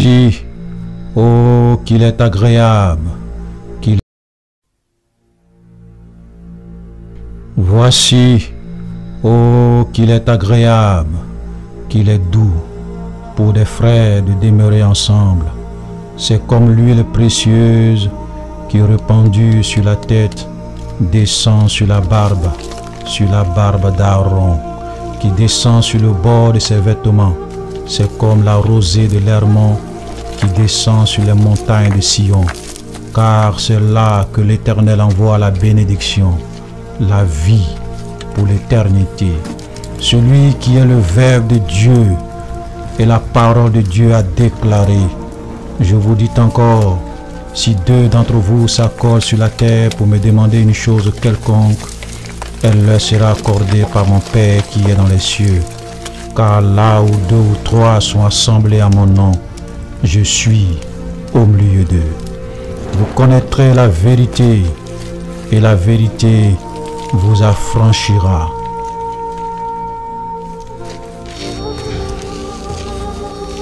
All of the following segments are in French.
Voici, oh, qu'il est agréable, qu'il... Voici, oh, qu'il est agréable, qu'il est doux pour des frères de demeurer ensemble. C'est comme l'huile précieuse qui, répandue sur la tête, descend sur la barbe d'Aaron, qui descend sur le bord de ses vêtements. C'est comme la rosée de l'Hermon qui descend sur les montagnes de Sion, car c'est là que l'Éternel envoie la bénédiction, la vie pour l'éternité. Celui qui est le Verbe de Dieu et la parole de Dieu a déclaré, je vous dis encore, si deux d'entre vous s'accordent sur la terre pour me demander une chose quelconque, elle leur sera accordée par mon Père qui est dans les cieux. Car là où deux ou trois sont assemblés à mon nom, je suis au milieu d'eux. Vous connaîtrez la vérité, et la vérité vous affranchira.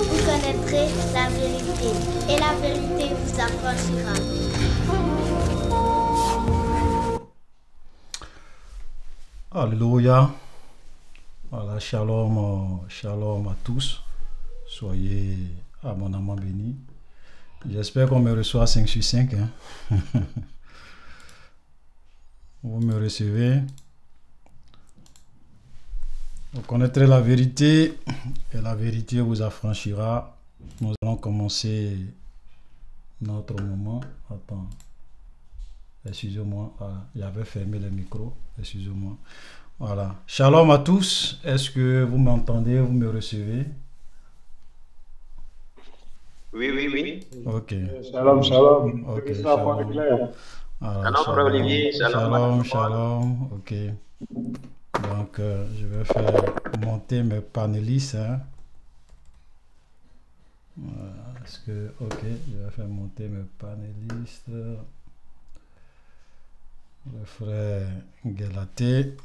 Vous connaîtrez la vérité, et la vérité vous affranchira. Alléluia. Voilà, shalom, shalom à tous. Soyez abondamment bénis. J'espère qu'on me reçoit 5 sur 5. Hein. Vous me recevez. Vous connaîtrez la vérité et la vérité vous affranchira. Nous allons commencer notre moment. Attends. Excusez-moi. Voilà. J'avais fermé le micro. Excusez-moi. Voilà. Shalom à tous. Est-ce que vous m'entendez? Vous me recevez? Oui. Ok. Shalom, shalom. Ok, Shalom. Alors, Frère Olivier, shalom. Ok. Donc, je vais faire monter mes panélistes. Hein. Voilà. Est-ce que... Ok, je vais faire monter mes panélistes. Le frère Galaté.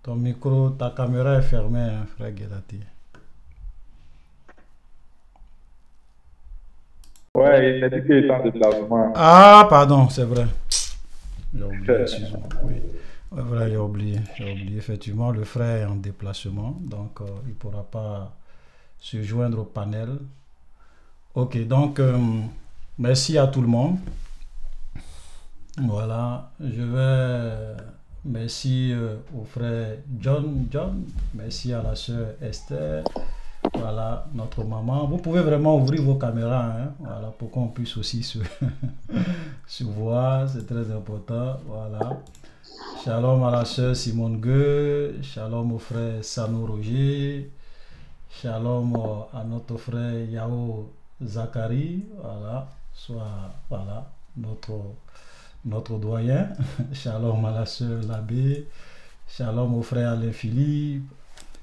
Ton micro, ta caméra est fermée, hein, frère Galaté. Ouais, il a dit qu'il est en déplacement. Ah, pardon, c'est vrai. J'ai oublié, excuse-moi. Oui. Ouais, voilà, j'ai oublié. Effectivement, le frère est en déplacement, donc il ne pourra pas se joindre au panel. Ok, donc merci à tout le monde. Voilà, je vais... Merci au frère John, merci à la sœur Esther, voilà, notre maman. Vous pouvez vraiment ouvrir vos caméras, hein, voilà, pour qu'on puisse aussi se voir, c'est très important, voilà. Shalom à la sœur Simone Gueux, shalom au frère Sanou Roger, shalom à notre frère Yao Zachary, voilà, soit, voilà, notre doyen, shalom à la sœur Labbé, shalom au frère Alain Philippe,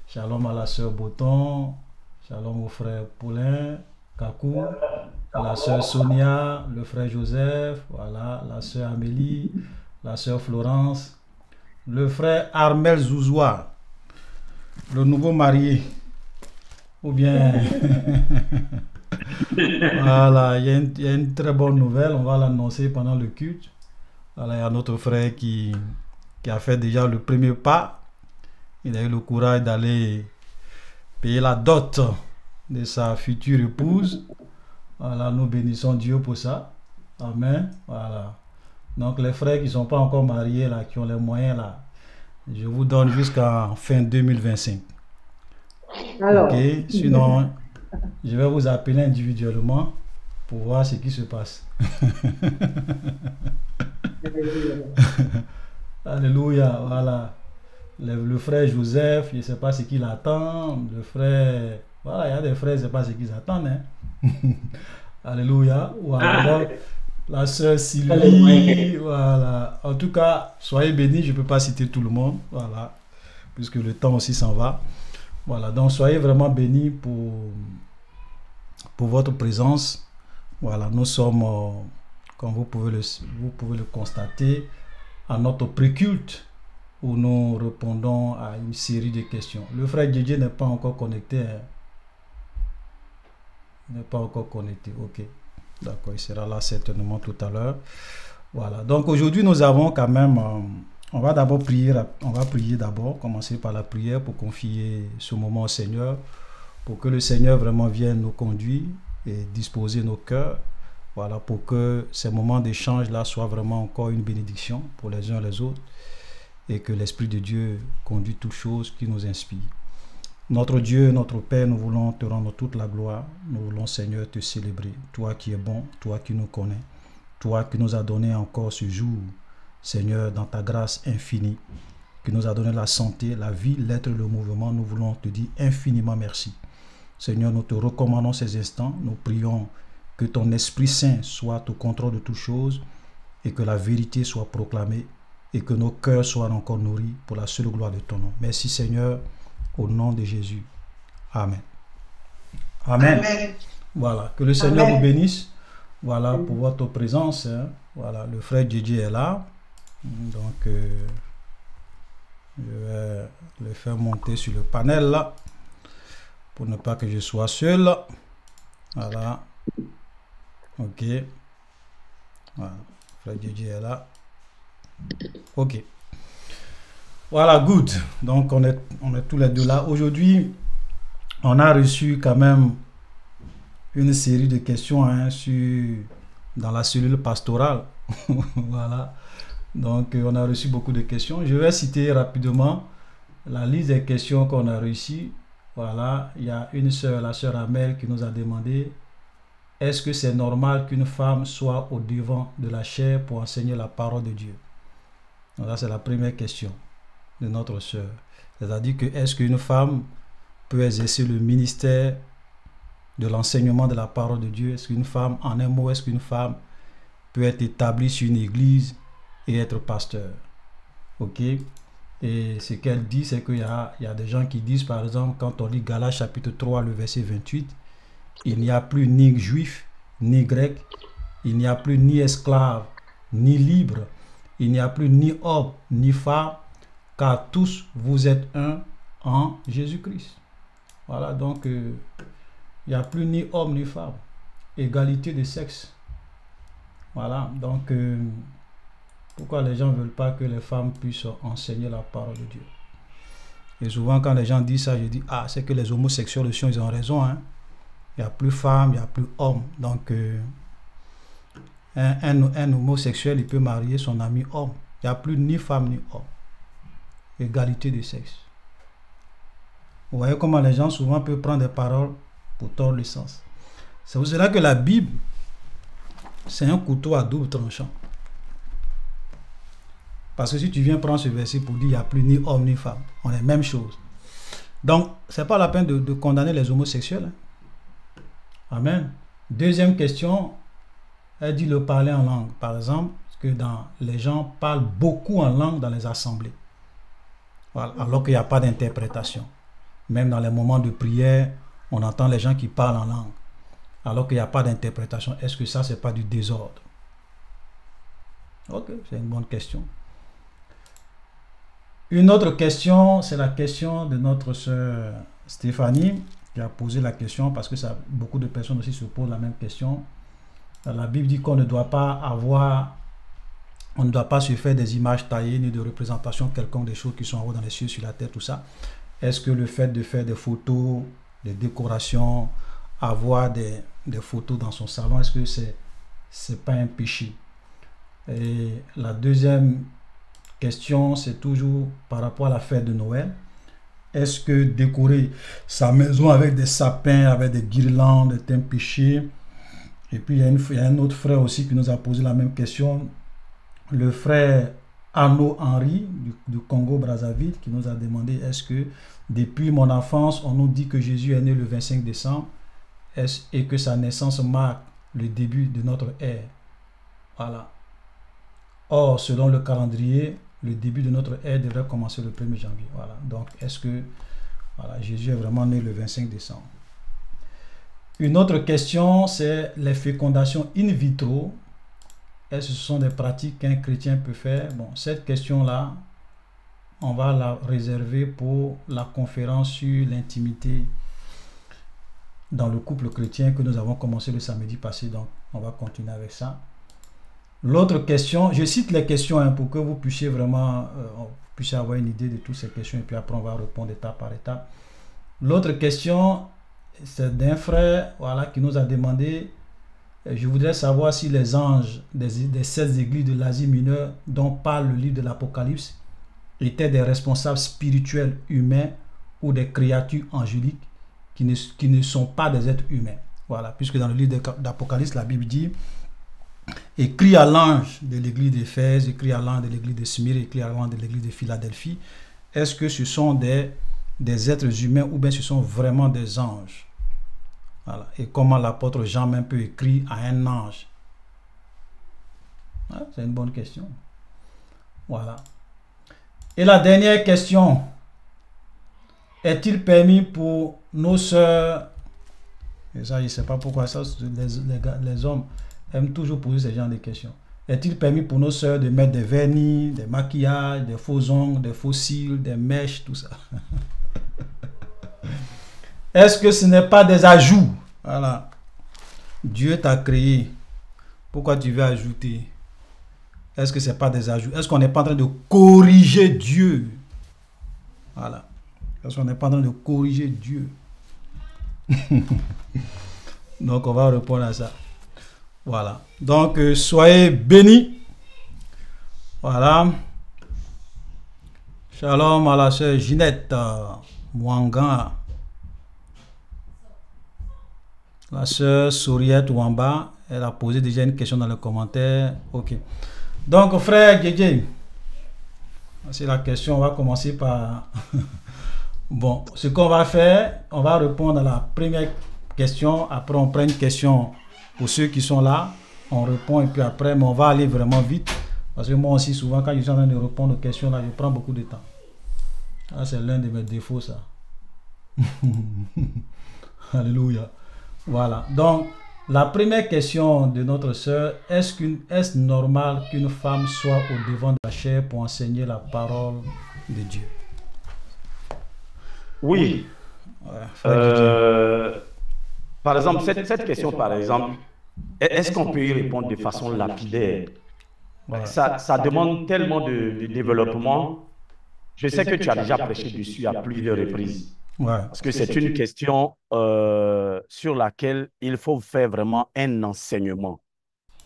shalom à la sœur Boton, shalom au frère Paulin, Kakou, à la sœur Sonia, le frère Joseph, voilà, la sœur Amélie, la sœur Florence, le frère Armel Zouzoua, le nouveau marié, ou bien... Voilà, il y a une très bonne nouvelle, on va l'annoncer pendant le culte. Voilà, il y a notre frère qui a fait déjà le premier pas. Il a eu le courage d'aller payer la dot de sa future épouse. Voilà, nous bénissons Dieu pour ça. Amen. Voilà. Donc les frères qui ne sont pas encore mariés, là, qui ont les moyens, là, je vous donne jusqu'en fin 2025. Alors. Ok, sinon, je vais vous appeler individuellement pour voir ce qui se passe. Alléluia, voilà. Le frère Joseph, je ne sais pas ce qu'il attend. Le frère, voilà, il y a des frères, je ne sais pas ce qu'ils attendent. Hein. Alléluia. Voilà. La sœur Sylvie, voilà. En tout cas, soyez bénis, je ne peux pas citer tout le monde, voilà, puisque le temps aussi s'en va. Voilà, donc soyez vraiment bénis pour votre présence. Voilà, nous sommes, comme vous pouvez le constater, à notre pré-culte. où nous répondons à une série de questions. Le frère Didier n'est pas encore connecté. Hein. Il n'est pas encore connecté. Ok. D'accord, il sera là certainement tout à l'heure. Voilà. Donc aujourd'hui, nous avons quand même... on va d'abord prier. On va prier d'abord, commencer par la prière pour confier ce moment au Seigneur, pour que le Seigneur vraiment vienne nous conduire et disposer nos cœurs. Voilà, pour que ces moments d'échange-là soient vraiment encore une bénédiction pour les uns et les autres et que l'Esprit de Dieu conduit toutes choses qui nous inspirent. Notre Dieu, notre Père, nous voulons te rendre toute la gloire. Nous voulons, Seigneur, te célébrer. Toi qui es bon, toi qui nous connais, toi qui nous as donné encore ce jour, Seigneur, dans ta grâce infinie, qui nous a donné la santé, la vie, l'être, le mouvement. Nous voulons te dire infiniment merci. Seigneur, nous te recommandons ces instants. Nous prions que ton Esprit Saint soit au contrôle de toutes choses et que la vérité soit proclamée et que nos cœurs soient encore nourris pour la seule gloire de ton nom. Merci Seigneur, au nom de Jésus. Amen. Amen. Amen. Voilà, que le Seigneur vous bénisse. Voilà, pour votre présence. Hein. Voilà, le frère Didier est là. Donc, je vais le faire monter sur le panel là, pour ne pas que je sois seul. Voilà. Ok. Voilà. Frère Didier est là. Ok. Voilà, good. Donc, on est tous les deux là. Aujourd'hui, on a reçu quand même une série de questions hein, dans la cellule pastorale. Voilà. Donc, on a reçu beaucoup de questions. Je vais citer rapidement la liste des questions qu'on a reçues. Voilà. Il y a une sœur, la sœur Amel, qui nous a demandé: est-ce que c'est normal qu'une femme soit au devant de la chaire pour enseigner la parole de Dieu? Donc là, c'est la première question de notre sœur. C'est-à-dire que est-ce qu'une femme peut exercer le ministère de l'enseignement de la parole de Dieu? Est-ce qu'une femme, en un mot, est-ce qu'une femme peut être établie sur une église et être pasteur? Ok. Et ce qu'elle dit, c'est qu'il y a des gens qui disent, par exemple, quand on lit Galates chapitre 3, le verset 28, il n'y a plus ni juif, ni grec, il n'y a plus ni esclave, ni libre, il n'y a plus ni homme, ni femme, car tous vous êtes un en Jésus-Christ. Voilà, donc il n'y a plus ni homme, ni femme. Égalité de sexe. Voilà, donc pourquoi les gens ne veulent pas que les femmes puissent enseigner la parole de Dieu? Et souvent quand les gens disent ça, je dis, ah, c'est que les homosexuels aussi, ils ont raison, hein. Il n'y a plus femme, il n'y a plus homme. Donc, un homosexuel, il peut marier son ami homme. Il n'y a plus ni femme ni homme. Égalité de sexe. Vous voyez comment les gens souvent peuvent prendre des paroles pour tordre le sens. C'est pour cela que la Bible, c'est un couteau à double tranchant. Parce que si tu viens prendre ce verset pour dire qu'il n'y a plus ni homme ni femme, on est même chose. Donc, ce n'est pas la peine de condamner les homosexuels. Hein. Amen. Deuxième question, elle dit le parler en langue. Par exemple, que les gens parlent beaucoup en langue dans les assemblées. Voilà, alors qu'il n'y a pas d'interprétation. Même dans les moments de prière, on entend les gens qui parlent en langue. Alors qu'il n'y a pas d'interprétation. Est-ce que ça, c'est pas du désordre? Ok, c'est une bonne question. Une autre question, c'est la question de notre sœur Stéphanie, qui a posé la question, parce que beaucoup de personnes aussi se posent la même question. La Bible dit qu'on ne doit pas on ne doit pas se faire des images taillées, ni de représentations quelconques des choses qui sont en haut dans les cieux, sur la terre, tout ça. Est-ce que le fait de faire des photos, des décorations, avoir des photos dans son salon, est-ce que c'est pas un péché? Et la deuxième question, c'est toujours par rapport à la fête de Noël. Est-ce que décorer sa maison avec des sapins, avec des guirlandes est un péché? Et puis il y a un autre frère aussi qui nous a posé la même question. Le frère Arnaud Henry du Congo-Brazzaville qui nous a demandé: est-ce que depuis mon enfance, on nous dit que Jésus est né le 25 décembre et que sa naissance marque le début de notre ère? Voilà. Or, selon le calendrier, le début de notre ère devrait commencer le 1er janvier. Voilà. Donc, est-ce que Jésus est vraiment né le 25 décembre? Une autre question, c'est les fécondations in vitro. Est-ce que ce sont des pratiques qu'un chrétien peut faire? Bon, cette question-là, on va la réserver pour la conférence sur l'intimité dans le couple chrétien que nous avons commencé le samedi passé. Donc, on va continuer avec ça. L'autre question, je cite les questions hein, pour que vous puissiez vraiment puissiez avoir une idée de toutes ces questions et puis après on va répondre étape par étape. L'autre question, c'est d'un frère voilà, qui nous a demandé, je voudrais savoir si les anges des 16 églises de l'Asie mineure dont parle le livre de l'Apocalypse étaient des responsables spirituels humains ou des créatures angéliques qui ne sont pas des êtres humains. Voilà, puisque dans le livre d'Apocalypse, la Bible dit écrit à l'ange de l'église d'Éphèse, écrit à l'ange de l'église de Smyrne, écrit à l'ange de l'église de Philadelphie. Est-ce que ce sont des êtres humains ou bien ce sont vraiment des anges? Voilà. Et comment l'apôtre Jean même peut écrire à un ange? Ouais, c'est une bonne question. Voilà. Et la dernière question. Est-il permis pour nos sœurs, et ça je ne sais pas pourquoi ça, les hommes aiment toujours poser ce genre de questions. Est-il permis pour nos sœurs de mettre des vernis, des maquillages, des faux ongles, des faux cils, des mèches, tout ça? Est-ce que ce n'est pas des ajouts? Voilà. Dieu t'a créé. Pourquoi tu veux ajouter? Est-ce que ce n'est pas des ajouts? Est-ce qu'on n'est pas en train de corriger Dieu? Voilà. Est-ce qu'on n'est pas en train de corriger Dieu? Donc, on va répondre à ça. Voilà. Donc, soyez bénis. Voilà. Shalom à la sœur Ginette Mwanga. La sœur Souriette Wamba, elle a posé déjà une question dans le commentaire. Ok. Donc, frère Djedje, c'est la question. On va commencer par... Bon, ce qu'on va faire, on va répondre à la première question. Après, on prend une question pour ceux qui sont là. On répond et puis après, mais on va aller vraiment vite. Parce que moi aussi, souvent, quand je suis en train de répondre aux questions, là, je prends beaucoup de temps. Ah, c'est l'un de mes défauts, ça. Alléluia. Voilà. Donc, la première question de notre sœur, est-ce normal qu'une femme soit au devant de la chair pour enseigner la parole de Dieu? Oui. Ouais, par exemple, cette question, par exemple, est-ce qu'on peut y répondre de façon lapidaire? ouais. Ça demande tellement de développement. Je sais que tu as déjà prêché dessus à plusieurs reprises. Ouais. Parce que c'est une question sur laquelle il faut faire vraiment un enseignement.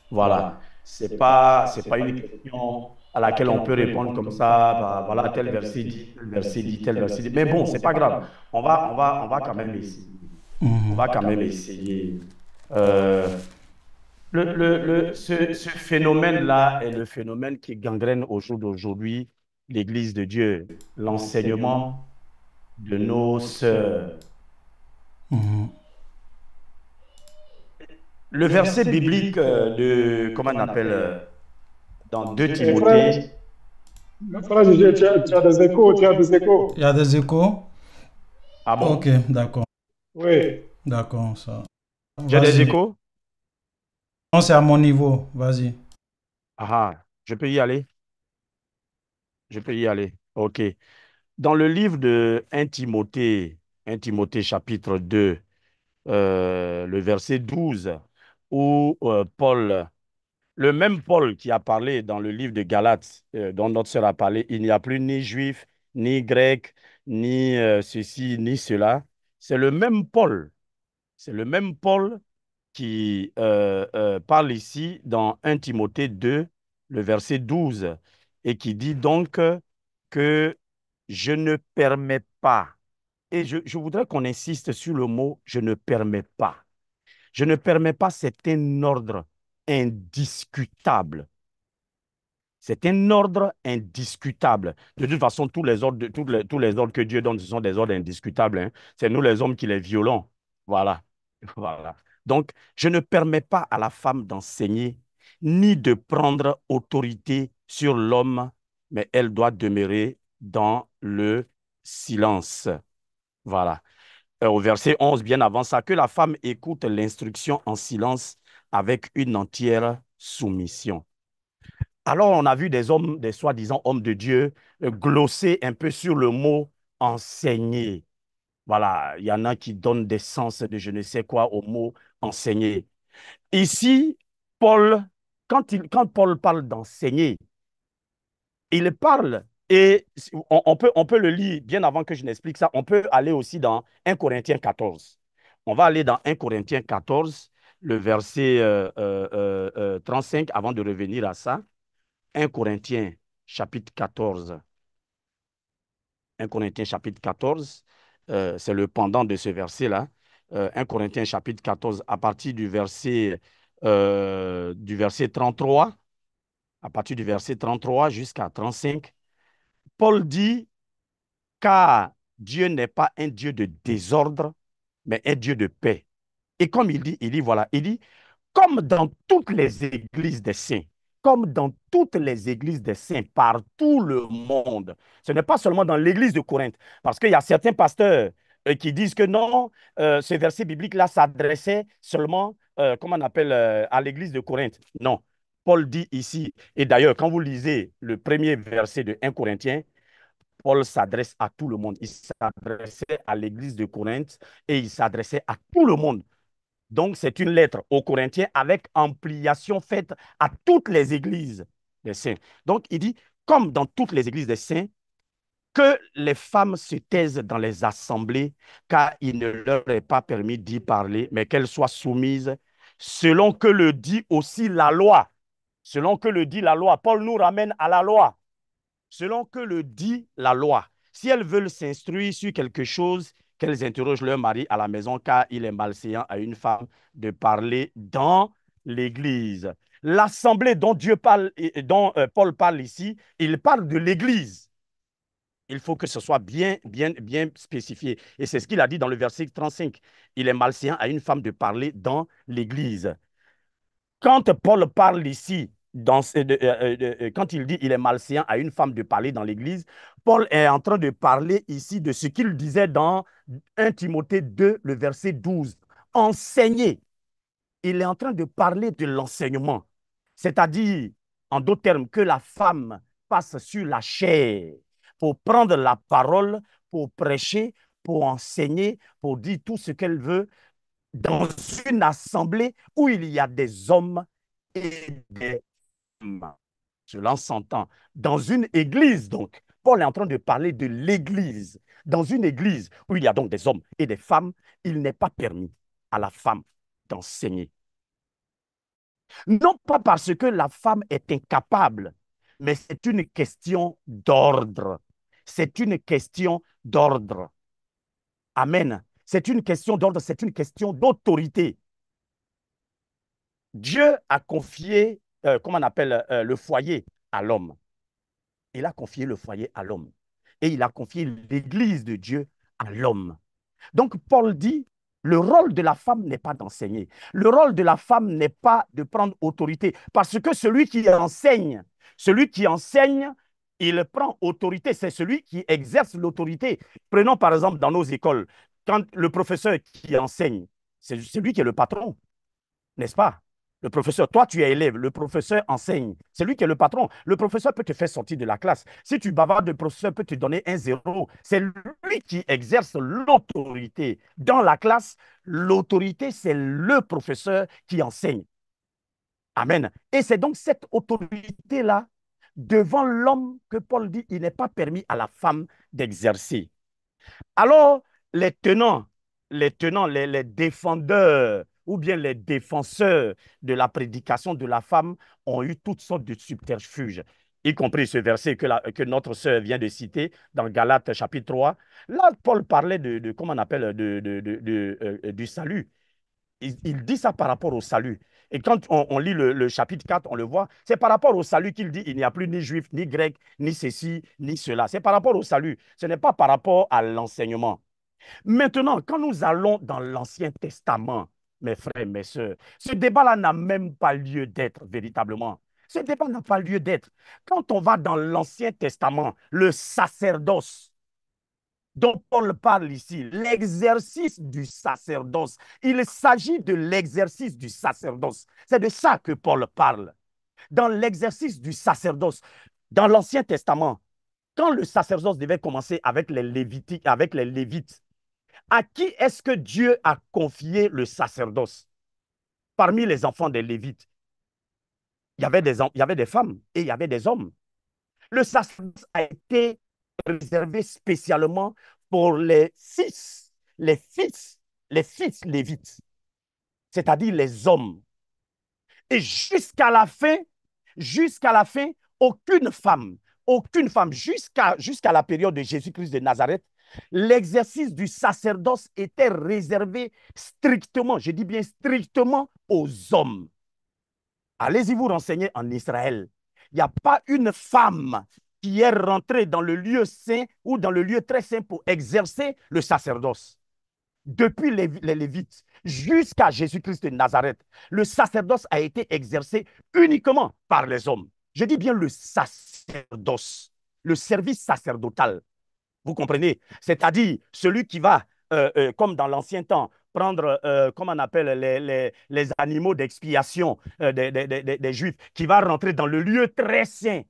Voilà. C'est pas une question à laquelle on peut répondre comme ça, bah, voilà, tel verset dit, tel verset dit, tel verset dit. Mais bon, c'est pas grave. On va quand même essayer. On va quand même essayer. Ce phénomène-là est le phénomène qui gangrène au jour d'aujourd'hui l'Église de Dieu, l'enseignement de nos sœurs. Le verset biblique de, comment on appelle, dans 2 Timothée. Frère Gégé, tu as des échos, tu as des échos. Il y a des échos? Ah bon? Ok, d'accord. Oui. D'accord, ça. J'ai des échos? Non, c'est à mon niveau. Vas-y. Ah, je peux y aller? Je peux y aller. Ok. Dans le livre de 1 Timothée chapitre 2, le verset 12, où Paul, le même Paul qui a parlé dans le livre de Galates, dont notre sœur a parlé, il n'y a plus ni juif, ni grec, ni ceci, ni cela. C'est le même Paul. C'est le même Paul qui parle ici dans 1 Timothée 2, le verset 12, et qui dit donc que je ne permets pas, et je voudrais qu'on insiste sur le mot « je ne permets pas ». Je ne permets pas, c'est un ordre indiscutable. C'est un ordre indiscutable. De toute façon, tous les ordres que Dieu donne, ce sont des ordres indiscutables, hein. C'est nous les hommes qui les violons. Voilà. Voilà. Donc, je ne permets pas à la femme d'enseigner ni de prendre autorité sur l'homme, mais elle doit demeurer dans le silence. Voilà. Au verset 11, bien avant ça, que la femme écoute l'instruction en silence avec une entière soumission. Alors, on a vu des hommes, des soi-disant hommes de Dieu, glosser un peu sur le mot enseigner. Voilà, il y en a qui donnent des sens de je ne sais quoi au mot enseigner. Ici, Paul, quand Paul parle d'enseigner, il parle, et on peut le lire bien avant que je n'explique ça, on peut aller aussi dans 1 Corinthiens 14. On va aller dans 1 Corinthiens 14, le verset 35, avant de revenir à ça. 1 Corinthiens chapitre 14. 1 Corinthiens chapitre 14, c'est le pendant de ce verset-là. 1 Corinthiens chapitre 14, à partir du verset 33, à partir du verset 33 jusqu'à 35, Paul dit, car Dieu n'est pas un Dieu de désordre, mais un Dieu de paix. Et comme il dit, voilà, il dit, comme dans toutes les églises des saints, comme dans toutes les églises des saints, par tout le monde. Ce n'est pas seulement dans l'église de Corinthe, parce qu'il y a certains pasteurs qui disent que non, ce verset biblique-là s'adressait seulement, comment on appelle, à l'église de Corinthe. Non, Paul dit ici, et d'ailleurs, quand vous lisez le premier verset de 1 Corinthiens, Paul s'adresse à tout le monde. Il s'adressait à l'église de Corinthe et il s'adressait à tout le monde. Donc, c'est une lettre aux Corinthiens avec ampliation faite à toutes les églises des saints. Donc, il dit, comme dans toutes les églises des saints, que les femmes se taisent dans les assemblées, car il ne leur est pas permis d'y parler, mais qu'elles soient soumises, selon que le dit aussi la loi. Selon que le dit la loi. Paul nous ramène à la loi. Selon que le dit la loi. Si elles veulent s'instruire sur quelque chose, qu'elles interrogent leur mari à la maison, car il est malséant à une femme de parler dans l'Église. L'assemblée dont Dieu parle, dont Paul parle ici, il parle de l'Église. Il faut que ce soit bien spécifié. Et c'est ce qu'il a dit dans le verset 35. Il est malséant à une femme de parler dans l'Église. Quand Paul parle ici, quand il dit il est malséant à une femme de parler dans l'Église, Paul est en train de parler ici de ce qu'il disait dans 1 Timothée 2, le verset 12. Enseigner. Il est en train de parler de l'enseignement. C'est-à-dire, en d'autres termes, que la femme passe sur la chair pour prendre la parole, pour prêcher, pour enseigner, pour dire tout ce qu'elle veut dans une assemblée où il y a des hommes et des femmes. Cela s'entend. Dans une église, donc, Paul est en train de parler de l'église. Dans une église où il y a donc des hommes et des femmes, il n'est pas permis à la femme d'enseigner. Non pas parce que la femme est incapable, mais c'est une question d'ordre. C'est une question d'ordre. Amen. C'est une question d'ordre, c'est une question d'autorité. Dieu a confié, comment on appelle, le foyer à l'homme. Il a confié le foyer à l'homme. Et il a confié l'église de Dieu à l'homme. Donc, Paul dit, le rôle de la femme n'est pas d'enseigner. Le rôle de la femme n'est pas de prendre autorité. Parce que celui qui enseigne, il prend autorité. C'est celui qui exerce l'autorité. Prenons par exemple dans nos écoles, quand le professeur qui enseigne, c'est lui qui est le patron, n'est-ce pas? Le professeur, toi tu es élève, le professeur enseigne. C'est lui qui est le patron. Le professeur peut te faire sortir de la classe. Si tu bavardes, le professeur peut te donner un zéro. C'est lui qui exerce l'autorité. Dans la classe, l'autorité, c'est le professeur qui enseigne. Amen. Et c'est donc cette autorité-là, devant l'homme, que Paul dit, il n'est pas permis à la femme d'exercer. Alors, les défendeurs ou bien les défenseurs de la prédication de la femme ont eu toutes sortes de subterfuges, y compris ce verset que notre sœur vient de citer dans Galates chapitre 3. Là, Paul parlait comment on appelle, du salut. Il dit ça par rapport au salut. Et quand on lit le chapitre 4, on le voit, c'est par rapport au salut qu'il dit, il n'y a plus ni juif, ni grec, ni ceci, ni cela. C'est par rapport au salut. Ce n'est pas par rapport à l'enseignement. Maintenant, quand nous allons dans l'Ancien Testament, mes frères, mes sœurs, ce débat-là n'a même pas lieu d'être véritablement. Ce débat n'a pas lieu d'être. Quand on va dans l'Ancien Testament, le sacerdoce dont Paul parle ici, l'exercice du sacerdoce, il s'agit de l'exercice du sacerdoce. C'est de ça que Paul parle. dans l'exercice du sacerdoce, dans l'Ancien Testament, quand le sacerdoce devait commencer avec les Lévites, à qui est-ce que Dieu a confié le sacerdoce? Parmi les enfants des Lévites, il y avait des femmes et il y avait des hommes. Le sacerdoce a été réservé spécialement pour les fils lévites, c'est-à-dire les hommes. Et jusqu'à la fin, aucune femme, jusqu'à la période de Jésus-Christ de Nazareth, l'exercice du sacerdoce était réservé strictement, je dis bien strictement, aux hommes. Allez-y vous renseigner en Israël. Il n'y a pas une femme qui est rentrée dans le lieu saint ou dans le lieu très saint pour exercer le sacerdoce. Depuis les Lévites jusqu'à Jésus-Christ de Nazareth, le sacerdoce a été exercé uniquement par les hommes. Je dis bien le sacerdoce, le service sacerdotal. Vous comprenez? C'est-à-dire celui qui va, comme dans l'ancien temps, prendre, comment on appelle, les animaux d'expiation des Juifs, qui va rentrer dans le lieu très saint.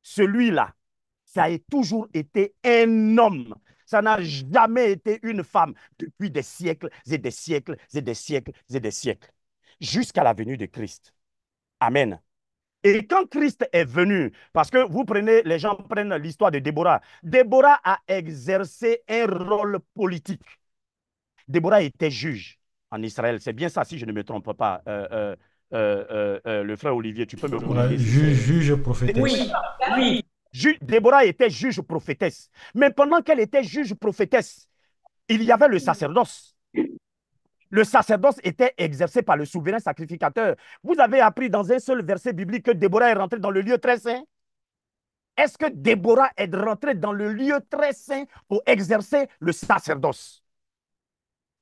Celui-là, ça a toujours été un homme. Ça n'a jamais été une femme depuis des siècles et des siècles et des siècles et des siècles, jusqu'à la venue de Christ. Amen. Et quand Christ est venu, parce que les gens prennent l'histoire de Déborah. Déborah a exercé un rôle politique. Déborah était juge en Israël. C'est bien ça, si je ne me trompe pas. Le frère Olivier, tu peux me corriger. Juge prophétesse. Oui, oui. Déborah était juge prophétesse. Mais pendant qu'elle était juge prophétesse, il y avait le sacerdoce. Le sacerdoce était exercé par le souverain sacrificateur. Vous avez appris dans un seul verset biblique que Déborah est rentrée dans le lieu très saint. Est-ce que Déborah est rentrée dans le lieu très saint pour exercer le sacerdoce?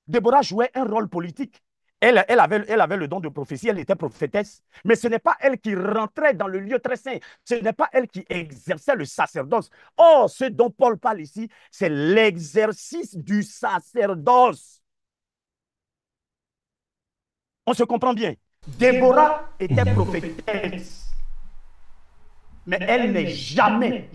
Déborah jouait un rôle politique. Elle avait le don de prophétie, elle était prophétesse, mais ce n'est pas elle qui rentrait dans le lieu très saint, ce n'est pas elle qui exerçait le sacerdoce. Or, ce dont Paul parle ici, c'est l'exercice du sacerdoce. On se comprend bien. Déborah était prophétesse, mais elle n'est jamais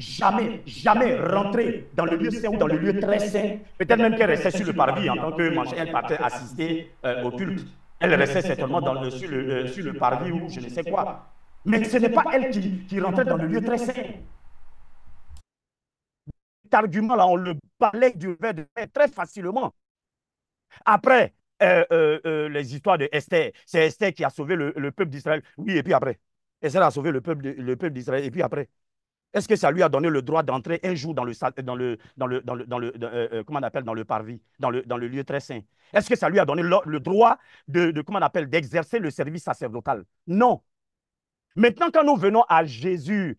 rentrée dans le lieu saint ou dans le lieu très saint. Peut-être même qu'elle restait sur le parvis en tant que manche, elle partait assister au culte. Elle restait certainement sur le parvis ou je ne sais quoi. Mais ce n'est pas elle qui rentrait dans le lieu très saint. Cet argument-là, on le balaye du revers de main très facilement. Après, les histoires de Esther, c'est Esther qui a sauvé le peuple d'Israël. Oui, et puis après. Esther a sauvé le peuple d'Israël. Et puis après, est-ce que ça lui a donné le droit d'entrer un jour dans comment on appelle, dans le parvis, dans le lieu très saint? Est-ce que ça lui a donné le droit comment on appelle, d'exercer le service sacerdotal? Non. Maintenant, quand nous venons à Jésus,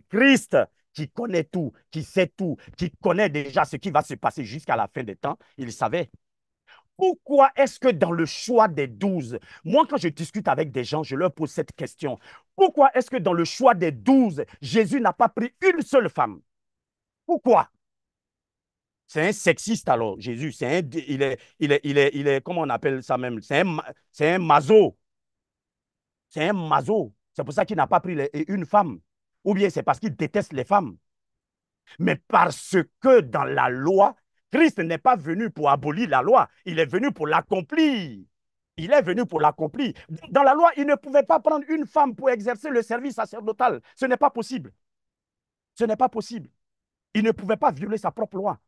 Christ, qui connaît tout, qui sait tout, qui connaît déjà ce qui va se passer jusqu'à la fin des temps, il savait. Pourquoi est-ce que dans le choix des 12, moi quand je discute avec des gens, je leur pose cette question. Pourquoi est-ce que dans le choix des 12, Jésus n'a pas pris une seule femme? Pourquoi? C'est un sexiste alors, Jésus. Il est, comment on appelle ça même? C'est un maso. C'est un maso. C'est pour ça qu'il n'a pas pris une femme. Ou bien c'est parce qu'il déteste les femmes. Mais parce que dans la loi, Christ n'est pas venu pour abolir la loi, il est venu pour l'accomplir. Il est venu pour l'accomplir. Dans la loi, il ne pouvait pas prendre une femme pour exercer le service sacerdotal. Ce n'est pas possible. Ce n'est pas possible. Il ne pouvait pas violer sa propre loi.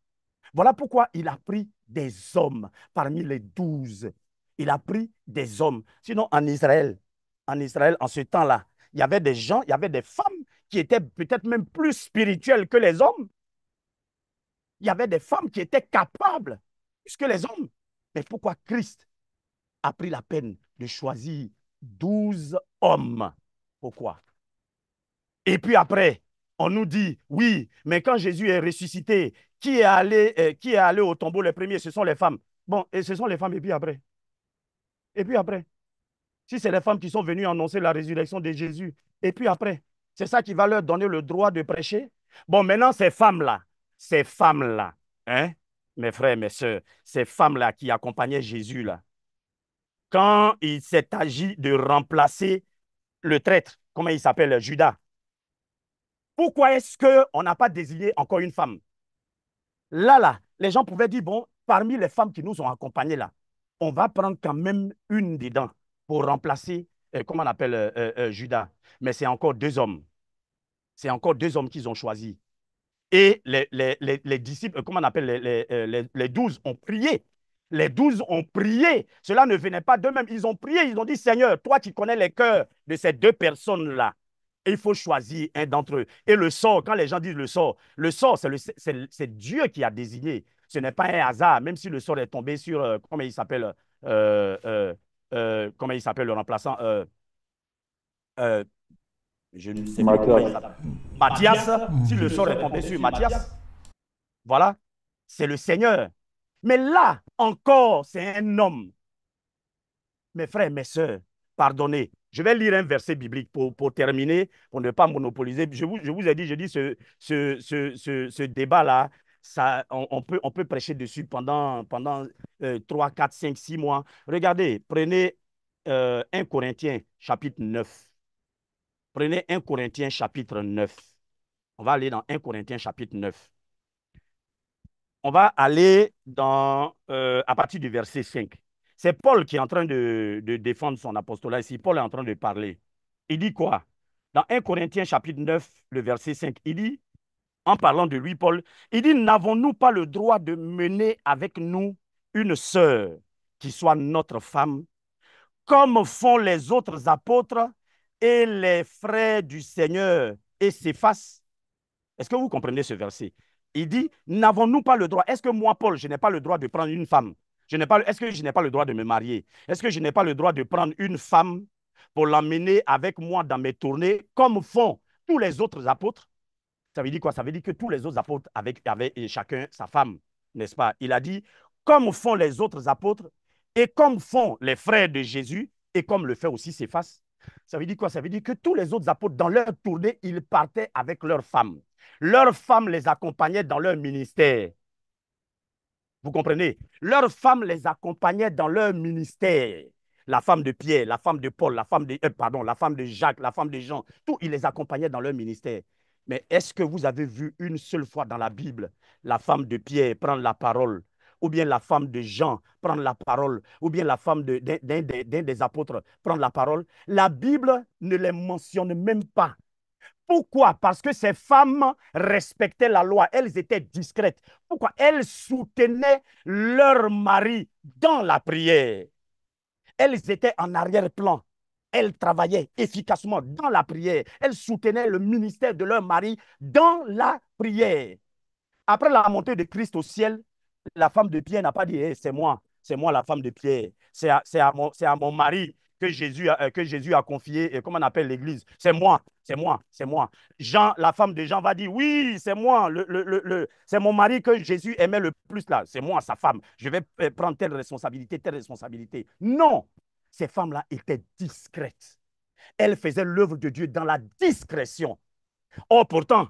Voilà pourquoi il a pris des hommes parmi les 12. Il a pris des hommes. Sinon, en Israël, en ce temps-là, il y avait des gens, il y avait des femmes qui étaient peut-être même plus spirituelles que les hommes. Il y avait des femmes qui étaient capables plus que les hommes. Mais pourquoi Christ a pris la peine de choisir 12 hommes? Pourquoi? Et puis après, on nous dit, oui, mais quand Jésus est ressuscité, qui est allé au tombeau le premier? Ce sont les femmes. Bon, et ce sont les femmes, et puis après? Et puis après? Si c'est les femmes qui sont venues annoncer la résurrection de Jésus, et puis après, c'est ça qui va leur donner le droit de prêcher? Bon, maintenant, ces femmes-là, hein, mes frères, mes soeurs, ces femmes-là qui accompagnaient Jésus, là, quand il s'est agi de remplacer le traître, comment il s'appelle, Judas. Pourquoi est-ce qu'on n'a pas désigné encore une femme? Là, les gens pouvaient dire, bon, parmi les femmes qui nous ont accompagnés là, on va prendre quand même une dedans pour remplacer, comment on appelle, Judas. Mais c'est encore deux hommes. C'est encore deux hommes qu'ils ont choisis. Et les disciples, comment on appelle, les 12 ont prié. Les 12 ont prié. Cela ne venait pas d'eux-mêmes. Ils ont prié. Ils ont dit, Seigneur, toi qui connais les cœurs de ces deux personnes-là, il faut choisir un d'entre eux. Et le sort, quand les gens disent le sort, c'est Dieu qui a désigné. Ce n'est pas un hasard, même si le sort est tombé sur, comment il s'appelle le remplaçant euh, je ne sais plus comment il Mathias. s'appelle. Mathias, si le sort est tombé sur Mathias, voilà, c'est le Seigneur. Mais là, encore, c'est un homme. Mes frères, mes sœurs, pardonnez. Je vais lire un verset biblique pour terminer, pour ne pas monopoliser. Je vous ai dit, je dis, ce débat-là, ça, on peut prêcher dessus pendant 3, 4, 5, 6 mois. Regardez, prenez 1 Corinthiens, chapitre 9. Prenez 1 Corinthiens, chapitre 9. On va aller dans 1 Corinthiens, chapitre 9. On va aller à partir du verset 5. C'est Paul qui est en train de défendre son apostolat ici. Paul est en train de parler. Il dit quoi? Dans 1 Corinthiens chapitre 9, le verset 5, il dit, en parlant de lui, Paul, il dit, n'avons-nous pas le droit de mener avec nous une sœur qui soit notre femme, comme font les autres apôtres et les frères du Seigneur et Céphas? Est-ce que vous comprenez ce verset? Il dit, n'avons-nous pas le droit? Est-ce que moi, Paul, je n'ai pas le droit de prendre une femme? Est-ce que je n'ai pas le droit de me marier? Est-ce que je n'ai pas le droit de prendre une femme pour l'emmener avec moi dans mes tournées, comme font tous les autres apôtres? Ça veut dire quoi? Ça veut dire que tous les autres apôtres avaient chacun sa femme, n'est-ce pas? Il a dit, comme font les autres apôtres et comme font les frères de Jésus et comme le fait aussi Céphas. Ça veut dire quoi? Ça veut dire que tous les autres apôtres, dans leur tournée, ils partaient avec leurs femmes. Leurs femmes les accompagnaient dans leur ministère. Vous comprenez? Leurs femmes les accompagnaient dans leur ministère. La femme de Pierre, la femme de Paul, la femme de Jacques, la femme de Jean, tout, ils les accompagnaient dans leur ministère. Mais est-ce que vous avez vu une seule fois dans la Bible la femme de Pierre prendre la parole, ou bien la femme de Jean prendre la parole, ou bien la femme d'un des apôtres prendre la parole? La Bible ne les mentionne même pas. Pourquoi? Parce que ces femmes respectaient la loi, elles étaient discrètes. Pourquoi? Elles soutenaient leur mari dans la prière. Elles étaient en arrière-plan. Elles travaillaient efficacement dans la prière. Elles soutenaient le ministère de leur mari dans la prière. Après la montée de Christ au ciel, la femme de Pierre n'a pas dit hey, c'est moi la femme de Pierre. C'est à mon mari que Jésus a confié, comment on appelle l'église. C'est moi. Jean, la femme de Jean va dire oui, c'est moi, c'est mon mari que Jésus aimait le plus là. C'est moi, sa femme. Je vais prendre telle responsabilité, telle responsabilité. Non, ces femmes-là étaient discrètes. Elles faisaient l'œuvre de Dieu dans la discrétion. Or, pourtant,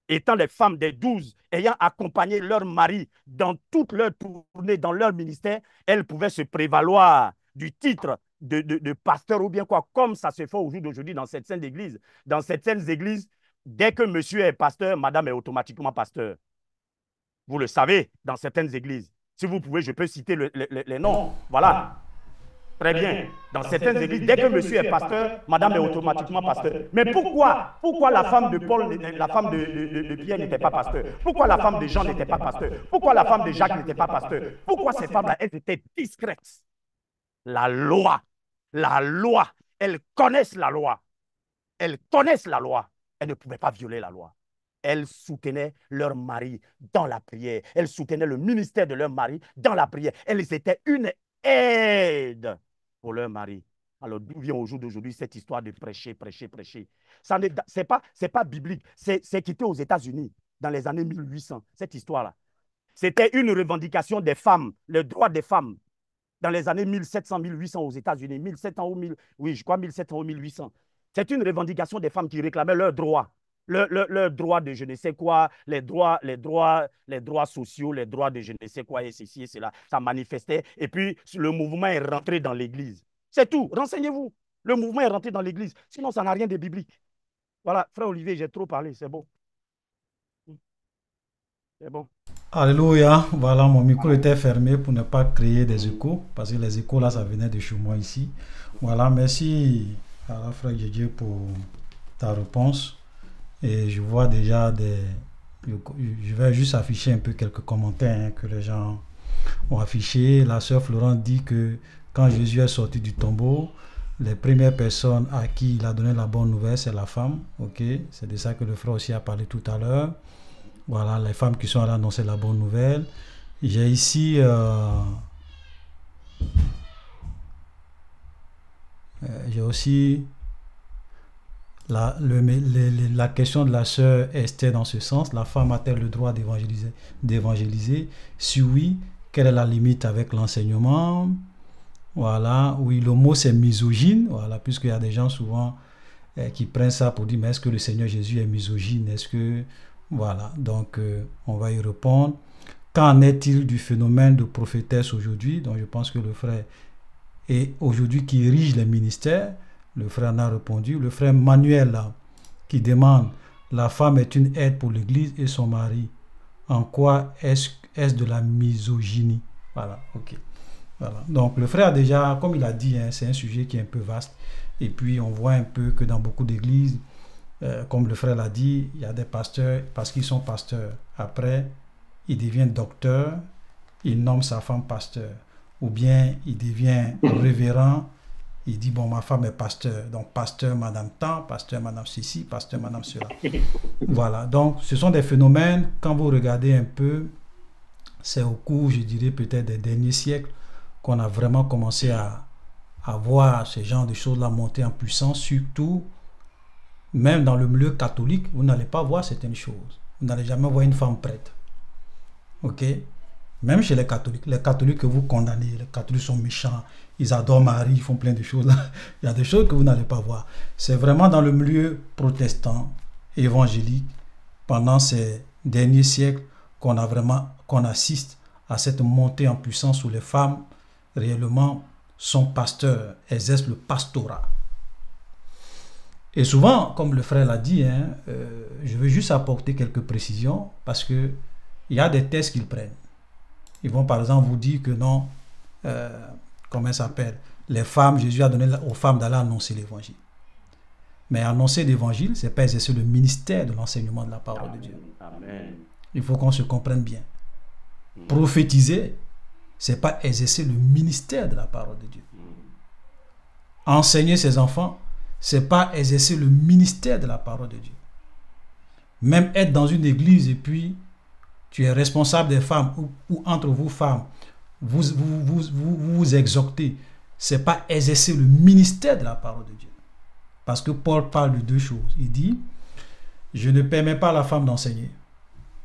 étant les femmes des 12, ayant accompagné leur mari dans toute leur tournée, dans leur ministère, elles pouvaient se prévaloir du titre de pasteur ou bien quoi, comme ça se fait au jour d'aujourd'hui dans certaines églises. Dans certaines églises, dès que monsieur est pasteur, madame est automatiquement pasteur. Vous le savez, dans certaines églises. Si vous pouvez, je peux citer les noms. Voilà. Très bien. Dans certaines églises, dès que monsieur est pasteur, madame est automatiquement pasteur. Mais pourquoi la femme de Paul, la femme de Pierre n'était pas pasteur? Pourquoi la femme de Jean n'était pas pasteur? Pourquoi la femme de Jacques n'était pas pasteur? Pourquoi ces femmes-là, elles étaient discrètes? La loi, elles connaissent la loi. Elles connaissent la loi. Elles ne pouvaient pas violer la loi. Elles soutenaient leur mari dans la prière. Elles soutenaient le ministère de leur mari dans la prière. Elles étaient une aide pour leur mari. Alors, d'où vient au jour d'aujourd'hui cette histoire de prêcher? Ce n'est pas biblique. C'est quitté aux États-Unis dans les années 1800, cette histoire-là. C'était une revendication des femmes, le droit des femmes, dans les années 1700-1800 aux États-Unis. 1700 oui, je crois 1700 ou 1800. C'est une revendication des femmes qui réclamaient leurs droits. Leurs droits de je ne sais quoi, les droits sociaux, les droits de je ne sais quoi, et ceci et cela. Ça manifestait. Et puis, le mouvement est rentré dans l'Église. C'est tout. Renseignez-vous. Le mouvement est rentré dans l'église. Sinon, ça n'a rien de biblique. Voilà, frère Olivier, j'ai trop parlé, c'est bon. C'est bon. Alléluia. Voilà, mon micro était fermé pour ne pas créer des échos, parce que les échos là, ça venait de chez moi ici. Voilà, merci à la frère Didier pour ta réponse. Et je vois déjà je vais juste afficher un peu quelques commentaires que les gens ont affichés. La sœur Florence dit que quand Jésus est sorti du tombeau, les premières personnes à qui il a donné la bonne nouvelle, c'est la femme. Ok, c'est de ça que le frère aussi a parlé tout à l'heure. Voilà, les femmes qui sont allées annoncer la bonne nouvelle. J'ai ici j'ai aussi la question de la sœur Esther dans ce sens. La femme a-t-elle le droit d'évangéliser? Si oui, quelle est la limite avec l'enseignement? Voilà, oui, le mot c'est misogyne. Voilà, puisqu'il y a des gens souvent qui prennent ça pour dire, mais est-ce que le Seigneur Jésus est misogyne? Est-ce que... Voilà, donc on va y répondre. Qu'en est-il du phénomène de prophétesse aujourd'hui? Donc je pense que le frère est aujourd'hui qui dirige les ministères. Le frère en a répondu. Le frère Manuel là, qui demande, la femme est une aide pour l'église et son mari. En quoi est-ce de la misogynie? Voilà, ok. Voilà. Donc le frère a déjà, comme il a dit, hein, c'est un sujet qui est un peu vaste. Et puis on voit un peu que dans beaucoup d'églises, comme le frère l'a dit, il y a des pasteurs, parce qu'ils sont pasteurs. Après, il devient docteur, il nomme sa femme pasteur. Ou bien il devient révérend, il dit, bon, ma femme est pasteur. Donc, pasteur, madame tant, pasteur, madame ceci, pasteur, madame cela. Voilà. Donc, ce sont des phénomènes, quand vous regardez un peu, c'est au cours, je dirais, peut-être des derniers siècles, qu'on a vraiment commencé à voir ce genre de choses-là monter en puissance, surtout même dans le milieu catholique, vous n'allez pas voir certaines choses. Vous n'allez jamais voir une femme prêtre. Ok? Même chez les catholiques que vous condamnez, les catholiques sont méchants, ils adorent Marie, ils font plein de choses. Il y a des choses que vous n'allez pas voir. C'est vraiment dans le milieu protestant, évangélique, pendant ces derniers siècles, qu'on assiste à cette montée en puissance où les femmes, réellement, sont pasteurs, exercent le pastorat. Et souvent, comme le frère l'a dit, hein, je veux juste apporter quelques précisions parce qu'il y a des tests qu'ils prennent. Ils vont par exemple vous dire que non, comment ça s'appelle, les femmes, Jésus a donné aux femmes d'aller annoncer l'évangile. Mais annoncer l'évangile, ce n'est pas exercer le ministère de l'enseignement de la parole de Dieu. Amen. Il faut qu'on se comprenne bien. Prophétiser, ce n'est pas exercer le ministère de la parole de Dieu. Enseigner ses enfants, c'est pas exercer le ministère de la parole de Dieu. Même être dans une église et puis tu es responsable des femmes ou entre vous femmes, vous exhortez, c'est pas exercer le ministère de la parole de Dieu. Parce que Paul parle de deux choses. Il dit, je ne permets pas à la femme d'enseigner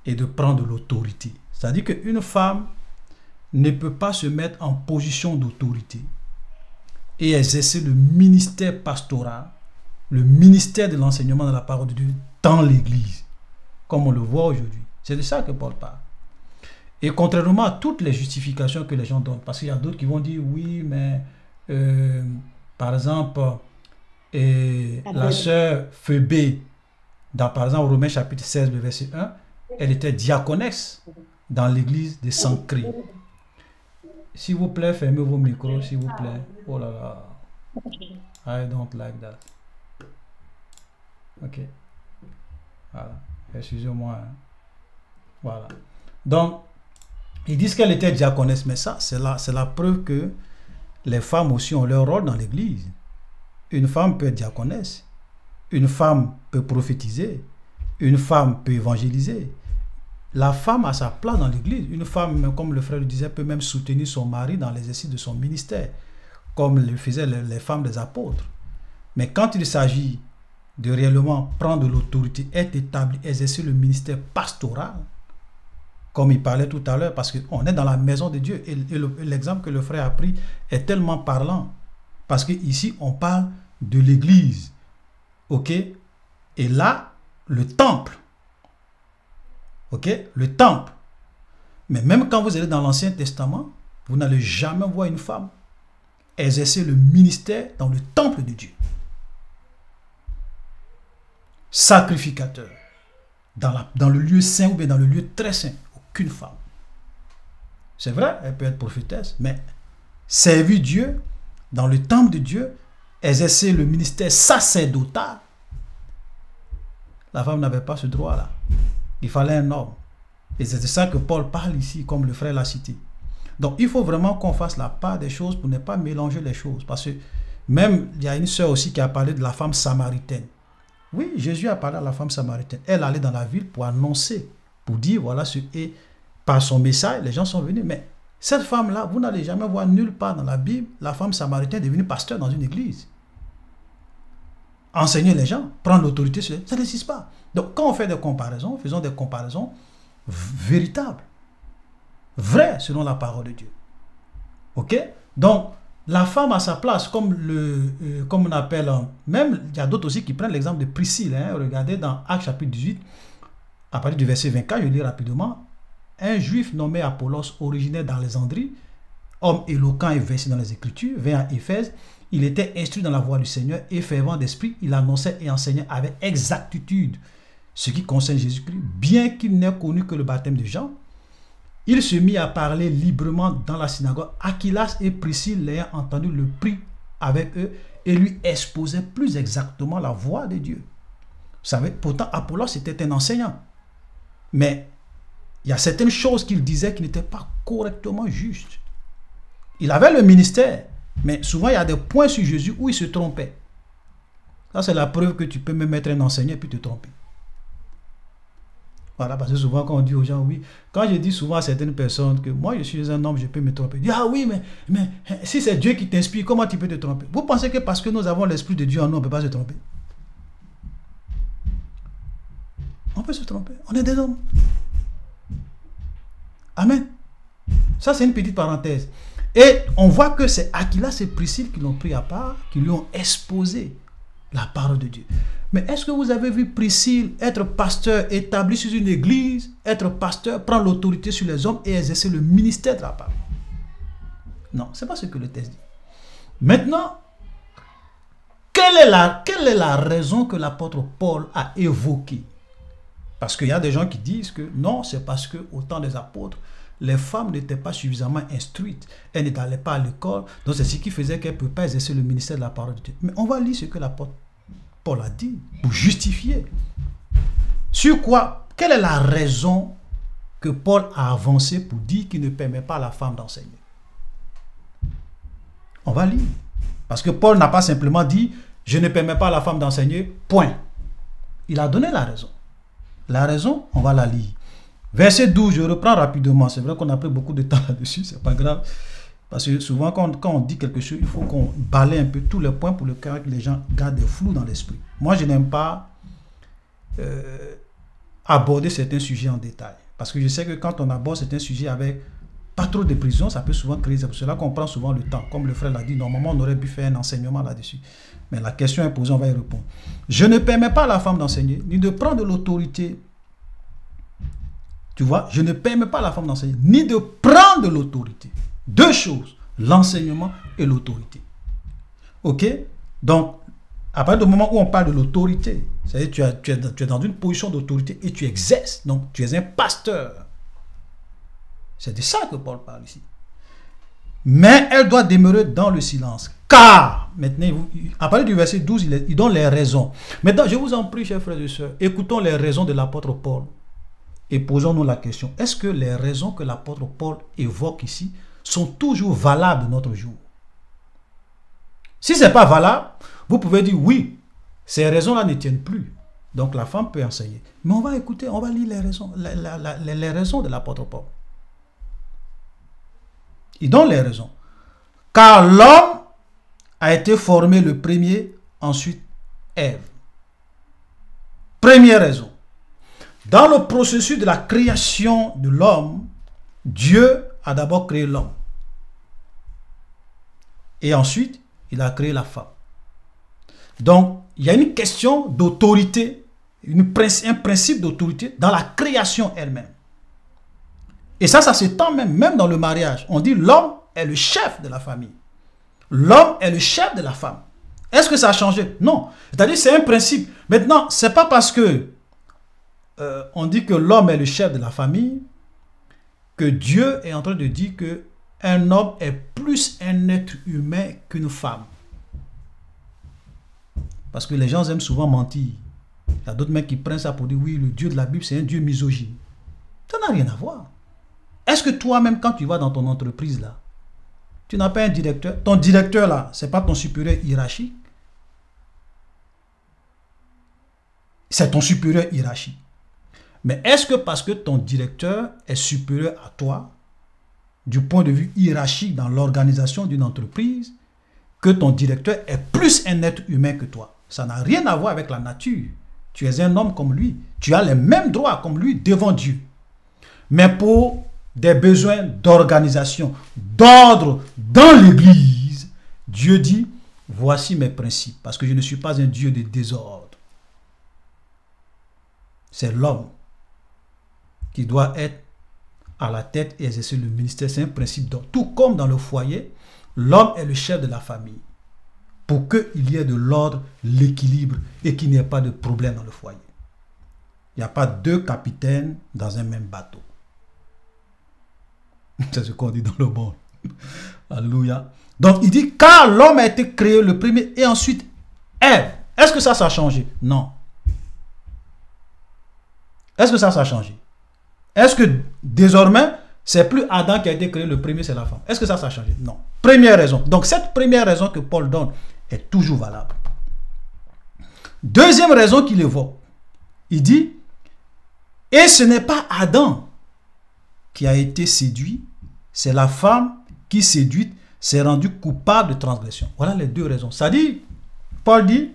et de prendre l'autorité. C'est-à-dire qu'une femme ne peut pas se mettre en position d'autorité et exercer le ministère pastoral, le ministère de l'enseignement de la parole de Dieu dans l'église, comme on le voit aujourd'hui. C'est de ça que Paul parle. Et contrairement à toutes les justifications que les gens donnent, parce qu'il y a d'autres qui vont dire, oui, mais par exemple, la sœur Phébé, par exemple, Romains chapitre 16, le verset 1, elle était diaconesse dans l'église de Sancré. S'il vous plaît, fermez vos micros, s'il vous plaît. Oh là là. I don't like that. Ok. Voilà. Excusez-moi. Hein. Voilà. Donc, ils disent qu'elle était diaconesse, mais ça, c'est la preuve que les femmes aussi ont leur rôle dans l'église. Une femme peut être diaconesse. Une femme peut prophétiser. Une femme peut évangéliser. La femme a sa place dans l'église. Une femme, comme le frère le disait, peut même soutenir son mari dans l'exercice de son ministère, comme le faisaient les femmes des apôtres. Mais quand il s'agit de réellement prendre l'autorité, être établi, exercer le ministère pastoral, comme il parlait tout à l'heure, parce qu'on est dans la maison de Dieu. Et l'exemple que le frère a pris est tellement parlant. Parce qu'ici, on parle de l'église. Ok? Et là, le temple. Ok? Le temple. Mais même quand vous allez dans l'Ancien Testament, vous n'allez jamais voir une femme exercer le ministère dans le temple de Dieu. Sacrificateur. Dans le lieu saint ou bien dans le lieu très saint. Aucune femme. C'est vrai, elle peut être prophétesse, mais servir Dieu dans le temple de Dieu, exercer le ministère sacerdotal, la femme n'avait pas ce droit-là. Il fallait un homme. Et c'est de ça que Paul parle ici, comme le frère l'a cité. Donc, il faut vraiment qu'on fasse la part des choses pour ne pas mélanger les choses. Parce que même, il y a une sœur aussi qui a parlé de la femme samaritaine. Oui, Jésus a parlé à la femme samaritaine. Elle allait dans la ville pour annoncer, pour dire, voilà ce et par son message, les gens sont venus. Mais cette femme-là, vous n'allez jamais voir nulle part dans la Bible, la femme samaritaine devenue pasteur dans une église. Enseigner les gens, prendre l'autorité sur eux, ça n'existe pas. Donc, quand on fait des comparaisons, faisons des comparaisons véritables, vraies selon la parole de Dieu. Ok? Donc, la femme a sa place, comme on appelle, même il y a d'autres aussi qui prennent l'exemple de Priscille. Hein, regardez dans Actes chapitre 18, à partir du verset 24, je lis rapidement. Un juif nommé Apollos, originaire d'Alexandrie, homme éloquent et versé dans les Écritures, vint à Éphèse. Il était instruit dans la voie du Seigneur et fervent d'esprit. Il annonçait et enseignait avec exactitude ce qui concerne Jésus-Christ, bien qu'il n'ait connu que le baptême de Jean. Il se mit à parler librement dans la synagogue. Aquilas et Priscille, l'ayant entendu, le prit avec eux et lui exposait plus exactement la voie de Dieu. Vous savez, pourtant Apollos était un enseignant. Mais il y a certaines choses qu'il disait qui n'étaient pas correctement justes. Il avait le ministère, mais souvent il y a des points sur Jésus où il se trompait. Ça, c'est la preuve que tu peux même être un enseignant et puis te tromper. Voilà, parce que souvent quand on dit aux gens, oui, quand je dis souvent à certaines personnes que moi je suis un homme, je peux me tromper. Ils disent, ah oui, mais si c'est Dieu qui t'inspire, comment tu peux te tromper? Vous pensez que parce que nous avons l'Esprit de Dieu en nous, on ne peut pas se tromper? On peut se tromper, on est des hommes. Amen. Ça, c'est une petite parenthèse. Et on voit que c'est Aquilas et Priscille qui l'ont pris à part, qui lui ont exposé la parole de Dieu. Mais est-ce que vous avez vu Priscille être pasteur, établi sur une église, être pasteur, prendre l'autorité sur les hommes et exercer le ministère de la parole? Non, ce n'est pas ce que le texte dit. Maintenant, quelle est la raison que l'apôtre Paul a évoquée? Parce qu'il y a des gens qui disent que non, c'est parce qu'au temps des apôtres, les femmes n'étaient pas suffisamment instruites. Elles n'allaient pas à l'école. Donc c'est ce qui faisait qu'elles ne pouvaient pas exercer le ministère de la parole de Dieu. Mais on va lire ce que l'apôtre Paul a dit pour justifier. Sur quoi? Quelle est la raison que Paul a avancée pour dire qu'il ne permet pas à la femme d'enseigner? On va lire. Parce que Paul n'a pas simplement dit « Je ne permets pas à la femme d'enseigner, point ». Il a donné la raison. La raison, on va la lire. Verset 12, je reprends rapidement. C'est vrai qu'on a pris beaucoup de temps là-dessus, c'est pas grave. Parce que souvent, quand on dit quelque chose, il faut qu'on balaye un peu tous les points pour que les gens gardent des flous dans l'esprit. Moi, je n'aime pas aborder certains sujets en détail. Parce que je sais que quand on aborde certains sujets avec pas trop de précision, ça peut souvent créer. C'est pour cela qu'on prend souvent le temps. Comme le frère l'a dit, normalement, on aurait pu faire un enseignement là-dessus. Mais la question est posée, on va y répondre. Je ne permets pas à la femme d'enseigner, ni de prendre de l'autorité. Tu vois, je ne permets pas à la femme d'enseigner, ni de prendre de l'autorité. Deux choses, l'enseignement et l'autorité. Ok? Donc, à partir du moment où on parle de l'autorité, c'est-à-dire tu es dans une position d'autorité et tu exerces. Donc, tu es un pasteur. C'est de ça que Paul parle ici. Mais elle doit demeurer dans le silence. Car, maintenant, à partir du verset 12, il donne les raisons. Maintenant, je vous en prie, chers frères et sœurs, écoutons les raisons de l'apôtre Paul. Et posons-nous la question, est-ce que les raisons que l'apôtre Paul évoque ici sont toujours valables de notre jour? Si ce n'est pas valable, vous pouvez dire oui, ces raisons-là ne tiennent plus. Donc la femme peut enseigner. Mais on va écouter, on va lire les raisons, les raisons de l'apôtre Paul. Il donne les raisons. Car l'homme a été formé le premier, ensuite Ève. Première raison. Dans le processus de la création de l'homme, Dieu a d'abord créé l'homme. Et ensuite, il a créé la femme. Donc, il y a une question d'autorité, un principe d'autorité dans la création elle-même. Et ça s'étend même dans le mariage. On dit l'homme est le chef de la famille. l'homme est le chef de la femme. Est-ce que ça a changé? Non. C'est-à-dire c'est un principe. Maintenant, ce n'est pas parce que on dit que l'homme est le chef de la famille que Dieu est en train de dire que un homme est plus un être humain qu'une femme. Parce que les gens aiment souvent mentir. Il y a d'autres mecs qui prennent ça pour dire oui, le Dieu de la Bible, c'est un Dieu misogyne. Ça n'a rien à voir. Est-ce que toi-même, quand tu vas dans ton entreprise là, tu n'as pas un directeur? Ton directeur là, ce n'est pas ton supérieur hiérarchique. C'est ton supérieur hiérarchique. Mais est-ce que parce que ton directeur est supérieur à toi, du point de vue hiérarchique dans l'organisation d'une entreprise, que ton directeur est plus un être humain que toi? Ça n'a rien à voir avec la nature. Tu es un homme comme lui. Tu as les mêmes droits comme lui devant Dieu. Mais pour des besoins d'organisation, d'ordre dans l'Église, Dieu dit, voici mes principes, parce que je ne suis pas un Dieu de désordre. C'est l'homme qui doit être à la tête et exercer le ministère. C'est un principe d'ordre. Tout comme dans le foyer, l'homme est le chef de la famille. Pour qu'il y ait de l'ordre, l'équilibre et qu'il n'y ait pas de problème dans le foyer. Il n'y a pas deux capitaines dans un même bateau. C'est ce qu'on dit dans le monde. Alléluia. Donc il dit, car l'homme a été créé le premier et ensuite Ève. Est-ce que ça a changé? Non. Est-ce que ça a changé? Est-ce que désormais, c'est plus Adam qui a été créé le premier, c'est la femme? Est-ce que ça a changé? Non. Première raison. Donc cette première raison que Paul donne est toujours valable. Deuxième raison qu'il évoque. Il dit, et ce n'est pas Adam qui a été séduit, c'est la femme qui séduite s'est rendue coupable de transgression. Voilà les deux raisons. Ça dit, Paul dit,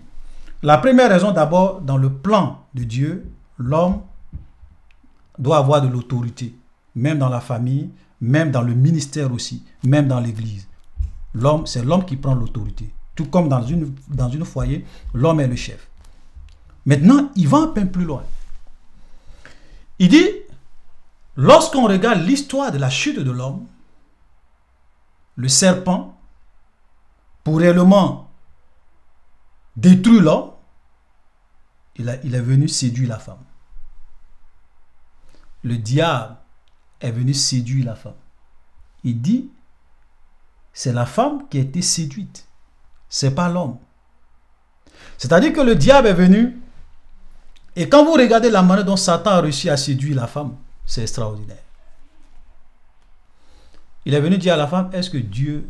la première raison d'abord, dans le plan de Dieu, l'homme doit avoir de l'autorité, même dans la famille, même dans le ministère aussi, même dans l'église. L'homme, c'est l'homme qui prend l'autorité. Tout comme dans une foyer, l'homme est le chef. Maintenant, il va un peu plus loin. Il dit, lorsqu'on regarde l'histoire de la chute de l'homme, le serpent, pour réellement détruire l'homme, il est venu séduire la femme. Le diable est venu séduire la femme. Il dit, c'est la femme qui a été séduite. C'est pas l'homme. C'est-à-dire que le diable est venu, et quand vous regardez la manière dont Satan a réussi à séduire la femme, c'est extraordinaire. Il est venu dire à la femme, est-ce que Dieu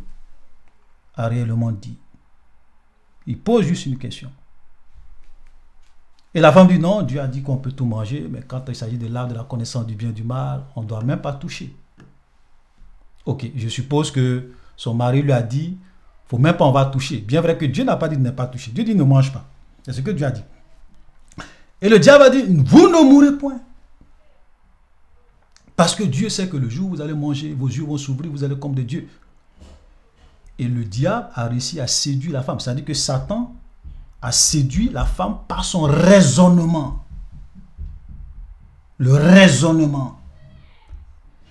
a réellement dit? Il pose juste une question. Et la femme dit non, Dieu a dit qu'on peut tout manger, mais quand il s'agit de l'arbre de la connaissance du bien et du mal, on ne doit même pas toucher. Ok, je suppose que son mari lui a dit, il ne faut même pas on va toucher. Bien vrai que Dieu n'a pas dit de ne pas toucher. Dieu dit ne mange pas. C'est ce que Dieu a dit. Et le diable a dit, vous ne mourrez point. Parce que Dieu sait que le jour où vous allez manger, vos yeux vont s'ouvrir, vous allez comme des dieux. Et le diable a réussi à séduire la femme. C'est-à-dire que Satan a séduit la femme par son raisonnement. Le raisonnement.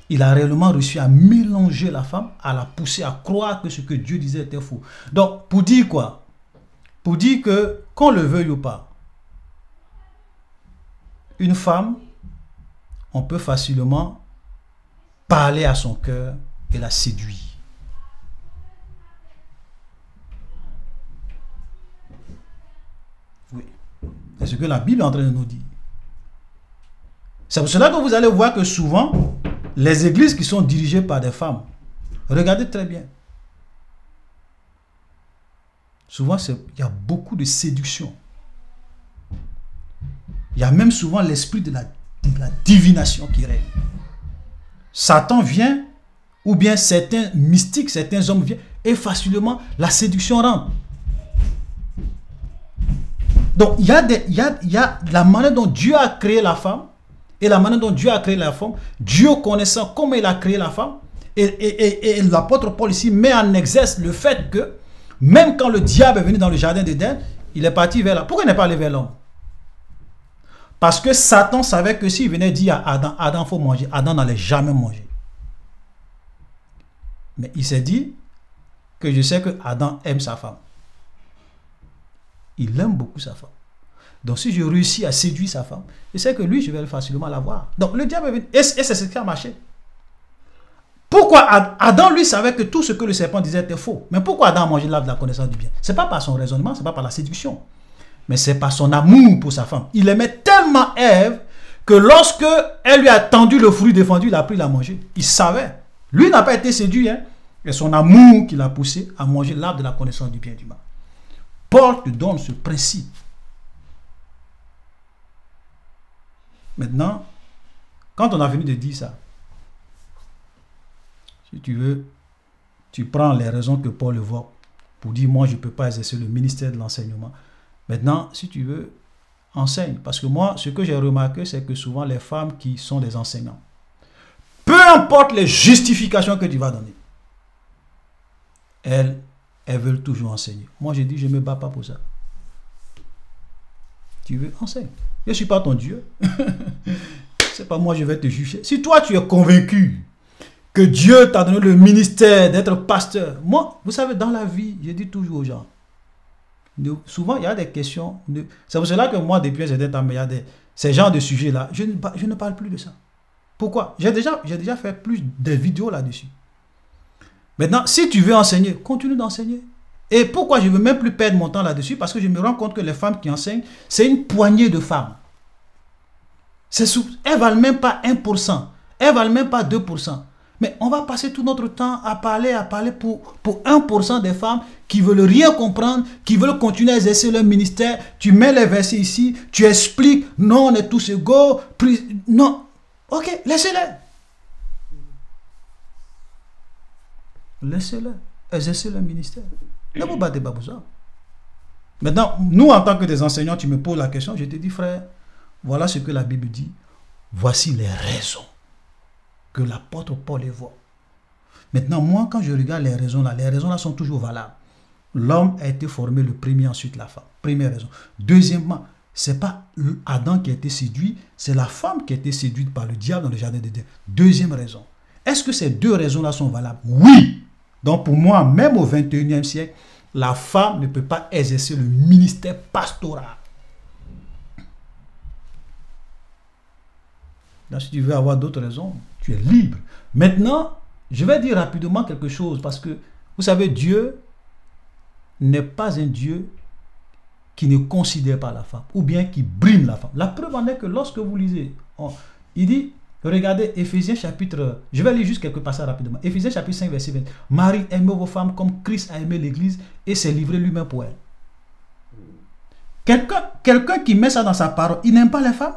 Il a réellement réussi à mélanger la femme, à la pousser à croire que ce que Dieu disait était faux. Donc, pour dire quoi? Pour dire que, qu'on le veuille ou pas, une femme, on peut facilement parler à son cœur et la séduire. Oui. C'est ce que la Bible est en train de nous dire. C'est pour cela que vous allez voir que souvent, les églises qui sont dirigées par des femmes, regardez très bien. Souvent, il y a beaucoup de séduction. Il y a même souvent l'esprit de la divination qui règne. Satan vient, ou bien certains mystiques, certains hommes viennent, et facilement la séduction rentre. Donc il y a la manière dont Dieu a créé la femme, et la manière dont Dieu a créé la femme, Dieu connaissant comment il a créé la femme, et l'apôtre Paul ici met en exergue le fait que, même quand le diable est venu dans le jardin d'Éden, il est parti vers là. Pourquoi il n'est pas allé vers l'homme? Parce que Satan savait que s'il venait dire à Adam, Adam, il faut manger, Adam n'allait jamais manger. Mais il s'est dit, que je sais que Adam aime sa femme. Il aime beaucoup sa femme. Donc si je réussis à séduire sa femme, je sais que lui, je vais facilement l'avoir. Donc le diable est venu. Et c'est ce qui a marché. Pourquoi Adam, lui, savait que tout ce que le serpent disait était faux. Mais pourquoi Adam a mangé l'arbre de la connaissance du bien? Ce n'est pas par son raisonnement, ce n'est pas par la séduction. Mais c'est par son amour pour sa femme. Il aimait tellement Ève que lorsque elle lui a tendu le fruit défendu, il a pris, il a mangé. Il savait. Lui n'a pas été séduit. Hein. C'est son amour qui l'a poussé à manger l'arbre de la connaissance du bien et du mal. Paul te donne ce principe. Maintenant, quand on a fini de dire ça, si tu veux, tu prends les raisons que Paul évoque pour dire, moi, je ne peux pas exercer le ministère de l'enseignement. Maintenant, si tu veux, enseigne. Parce que moi, ce que j'ai remarqué, c'est que souvent, les femmes qui sont des enseignants, peu importe les justifications que tu vas donner, elles veulent toujours enseigner. Moi, j'ai dit, je ne me bats pas pour ça. Tu veux, enseigne. Je ne suis pas ton Dieu. C'est pas moi, je vais te juger. Si toi, tu es convaincu que Dieu t'a donné le ministère d'être pasteur. Moi, vous savez, dans la vie, je dis toujours aux gens, souvent, il y a des questions. C'est pour cela que moi, depuis un certain temps, il y a ces genres de sujets-là, je ne parle plus de ça. Pourquoi? J'ai déjà fait plus de vidéos là-dessus. Maintenant, si tu veux enseigner, continue d'enseigner. Et pourquoi je ne veux même plus perdre mon temps là-dessus? Parce que je me rends compte que les femmes qui enseignent, c'est une poignée de femmes. Elles ne valent même pas 1%. Elles ne valent même pas 2%. Mais on va passer tout notre temps à parler pour 1% des femmes qui veulent rien comprendre, qui veulent continuer à exercer leur ministère. Tu mets les versets ici, tu expliques, non, on est tous égaux. Non, ok, laissez-les. Laissez-les exercer leur ministère. Ne vous battez pas pour ça. Maintenant, nous, en tant que des enseignants, tu me poses la question, je te dis, frère, voilà ce que la Bible dit. Voici les raisons que l'apôtre Paul évoque. Maintenant, moi, quand je regarde les raisons là sont toujours valables. L'homme a été formé le premier, ensuite la femme. Première raison. Deuxièmement, ce n'est pas Adam qui a été séduit, c'est la femme qui a été séduite par le diable dans le jardin d'Éden. Deuxième raison. Est-ce que ces deux raisons-là sont valables? Oui. Donc pour moi, même au 21e siècle, la femme ne peut pas exercer le ministère pastoral. Donc, si tu veux avoir d'autres raisons, tu es libre. Maintenant, je vais dire rapidement quelque chose parce que, vous savez, Dieu n'est pas un Dieu qui ne considère pas la femme ou bien qui brime la femme. La preuve en est que lorsque vous lisez, il dit, regardez Éphésiens chapitre, je vais lire juste quelques passages rapidement. Éphésiens chapitre 5 verset 20. Marie, aimez vos femmes comme Christ a aimé l'église et s'est livré lui-même pour elle. Quelqu'un qui met ça dans sa parole, il n'aime pas les femmes?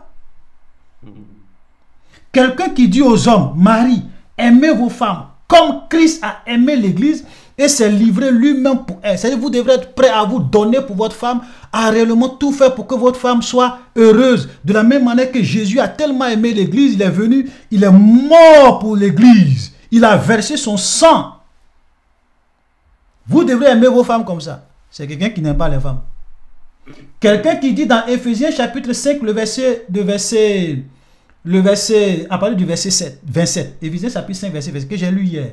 Quelqu'un qui dit aux hommes, Marie, aimez vos femmes comme Christ a aimé l'église et s'est livré lui-même pour elle. C'est-à-dire que vous devrez être prêt à vous donner pour votre femme, à réellement tout faire pour que votre femme soit heureuse. De la même manière que Jésus a tellement aimé l'église, il est venu, il est mort pour l'église. Il a versé son sang. Vous devrez aimer vos femmes comme ça. C'est quelqu'un qui n'aime pas les femmes. Quelqu'un qui dit dans Éphésiens chapitre 5, à partir du verset 27, Éphésiens chapitre 5, verset 27, que j'ai lu hier.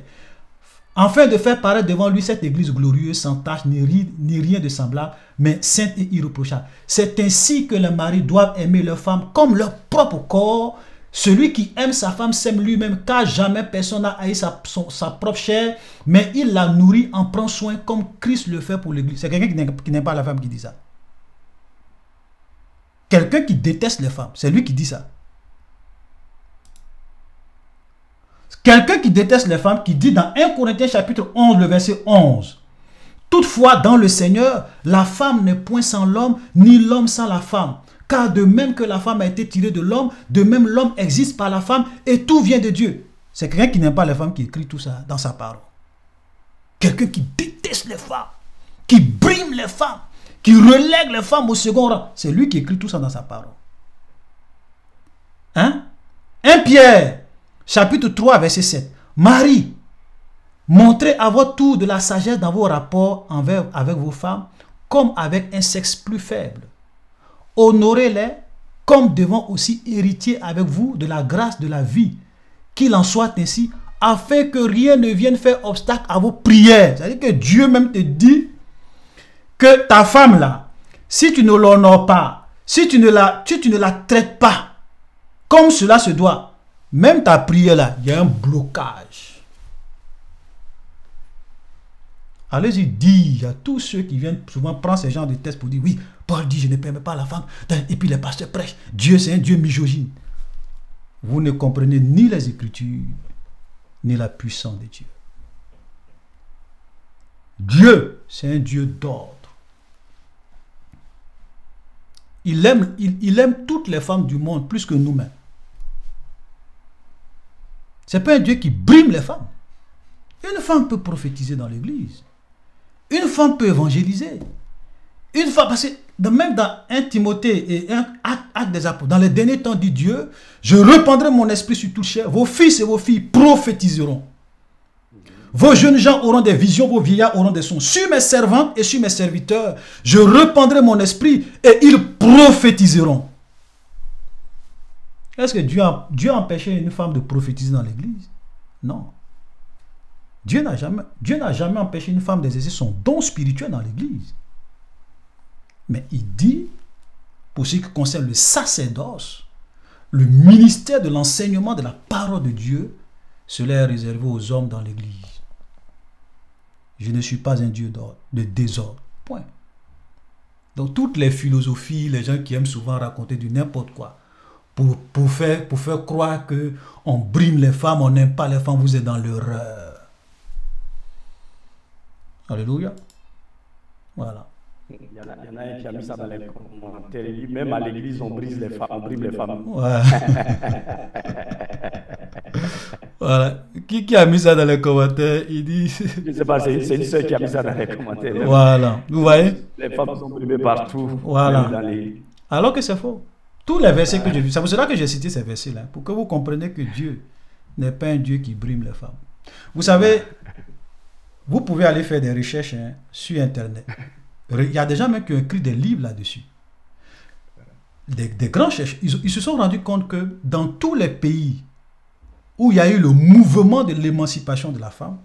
Afin de faire paraître devant lui cette église glorieuse, sans tache, ni rien de semblable, mais sainte et irréprochable. C'est ainsi que les maris doivent aimer leurs femmes comme leur propre corps. Celui qui aime sa femme s'aime lui-même, car jamais personne n'a haï sa propre chair, mais il la nourrit, en prend soin comme Christ le fait pour l'église. C'est quelqu'un qui n'aime pas la femme qui dit ça. Quelqu'un qui déteste les femmes, c'est lui qui dit ça. Quelqu'un qui déteste les femmes, qui dit dans 1 Corinthiens chapitre 11, le verset 11. Toutefois, dans le Seigneur, la femme n'est point sans l'homme, ni l'homme sans la femme. Car de même que la femme a été tirée de l'homme, de même l'homme existe par la femme, et tout vient de Dieu. C'est quelqu'un qui n'aime pas les femmes qui écrit tout ça dans sa parole. Quelqu'un qui déteste les femmes, qui brime les femmes, qui relègue les femmes au second rang. C'est lui qui écrit tout ça dans sa parole. Hein? 1 Pierre chapitre 3, verset 7. Marie, montrez à votre tour de la sagesse dans vos rapports avec vos femmes, comme avec un sexe plus faible. Honorez-les comme devant aussi héritiers avec vous de la grâce de la vie. Qu'il en soit ainsi afin que rien ne vienne faire obstacle à vos prières. C'est-à-dire que Dieu même te dit que ta femme là, si tu ne l'honores pas, si tu ne la traites pas comme cela se doit, même ta prière là, il y a un blocage. Allez-y dire à tous ceux qui viennent souvent prendre ce genre de tests pour dire oui, Paul dit je ne permets pas à la femme, et puis les pasteurs prêchent, Dieu c'est un Dieu misogyne. Vous ne comprenez ni les Écritures, ni la puissance de Dieu. Dieu, c'est un Dieu d'ordre. Il aime toutes les femmes du monde plus que nous-mêmes. Ce n'est pas un Dieu qui brime les femmes. Une femme peut prophétiser dans l'église. Une femme peut évangéliser. Une femme, parce que même dans 1 Timothée et 1 Acte des Apôtres, dans les derniers temps, dit Dieu, je répandrai mon esprit sur toute chair, vos fils et vos filles prophétiseront. Vos jeunes gens auront des visions, vos vieillards auront des sons. Sur mes servantes et sur mes serviteurs, je répandrai mon esprit et ils prophétiseront. Est-ce que Dieu a empêché une femme de prophétiser dans l'église? Non. Dieu n'a jamais empêché une femme d'exercer son don spirituel dans l'église. Mais il dit, pour ce qui concerne le sacerdoce, le ministère de l'enseignement de la parole de Dieu, cela est réservé aux hommes dans l'église. Je ne suis pas un Dieu de désordre. Point. Donc toutes les philosophies, les gens qui aiment souvent raconter du n'importe quoi, pour faire croire qu'on brime les femmes, on n'aime pas les femmes, vous êtes dans l'erreur. Alléluia. Voilà. Il y en a un qui a mis ça dans les commentaires. Il dit, même à l'église, on brime les femmes. Ouais. Voilà. Qui a mis ça dans les commentaires? Il dit... Je ne sais pas, c'est une sœur qui a mis ça dans les commentaires. Voilà. Vous voyez? Les femmes sont brimées partout. Voilà. Alors que c'est faux. Tous les versets que j'ai vus, c'est pour cela que j'ai cité ces versets-là, pour que vous compreniez que Dieu n'est pas un Dieu qui brime les femmes. Vous savez, vous pouvez aller faire des recherches sur Internet. Il y a des gens même qui ont écrit des livres là-dessus. Des grands chercheurs. Ils se sont rendus compte que dans tous les pays où il y a eu le mouvement de l'émancipation de la femme,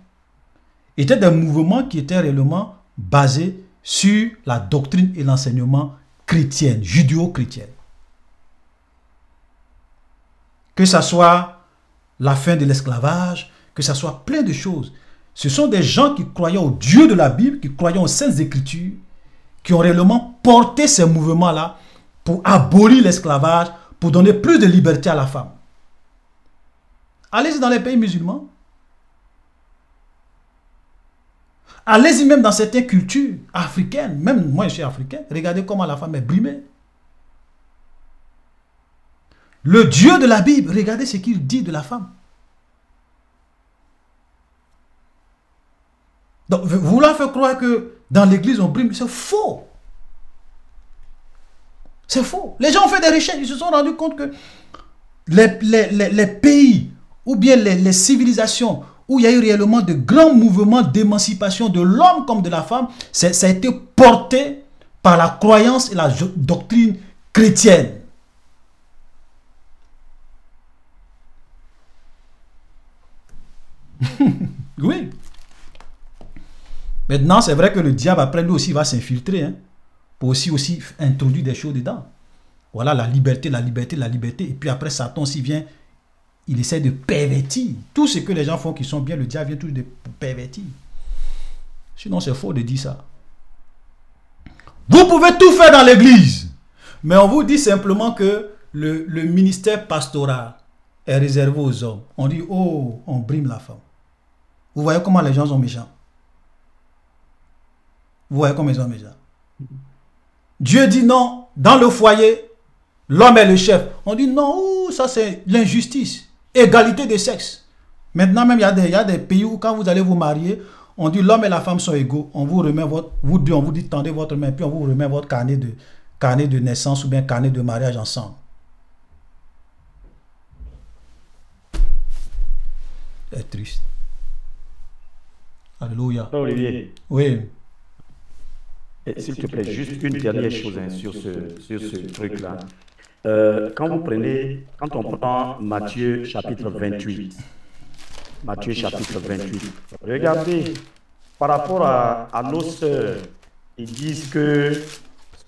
étaient des mouvements qui étaient réellement basés sur la doctrine et l'enseignement chrétien, judéo-chrétien. Que ce soit la fin de l'esclavage, que ce soit plein de choses. Ce sont des gens qui croyaient au Dieu de la Bible, qui croyaient aux Saintes Écritures, qui ont réellement porté ces mouvements-là pour abolir l'esclavage, pour donner plus de liberté à la femme. Allez-y dans les pays musulmans. Allez-y même dans certaines cultures africaines. Même moi, je suis africain. Regardez comment la femme est brimée. Le Dieu de la Bible, regardez ce qu'il dit de la femme. Donc, vouloir faire croire que dans l'église on brime, c'est faux. C'est faux. Les gens ont fait des recherches, ils se sont rendus compte que les pays ou bien les civilisations où il y a eu réellement de grands mouvements d'émancipation de l'homme comme de la femme, ça a été porté par la croyance et la doctrine chrétienne. Oui. Maintenant, c'est vrai que le diable, après lui aussi, va s'infiltrer pour aussi introduire des choses dedans. Voilà, la liberté, la liberté, la liberté. Et puis après, Satan aussi vient, il essaie de pervertir. Tout ce que les gens font qui sont bien, le diable vient toujours de pervertir. Sinon, c'est faux de dire ça. Vous pouvez tout faire dans l'église. Mais on vous dit simplement que le ministère pastoral est réservé aux hommes. On dit, oh, on brime la femme. Vous voyez comment les gens sont méchants. Vous voyez comment ils sont méchants. Dieu dit non, dans le foyer, l'homme est le chef. On dit non, ça c'est l'injustice. Égalité de sexe. Maintenant même, il y a des pays où quand vous allez vous marier, on dit l'homme et la femme sont égaux. On vous remet on vous dit tendez votre main, puis on vous remet votre carnet de naissance ou bien carnet de mariage ensemble. C'est triste. Alléluia. Olivier. Oui. S'il te plaît, juste une dernière chose sur ce truc-là. Quand on prend Matthieu chapitre 28, Matthieu chapitre 28. Regardez, par rapport à nos sœurs, ils disent que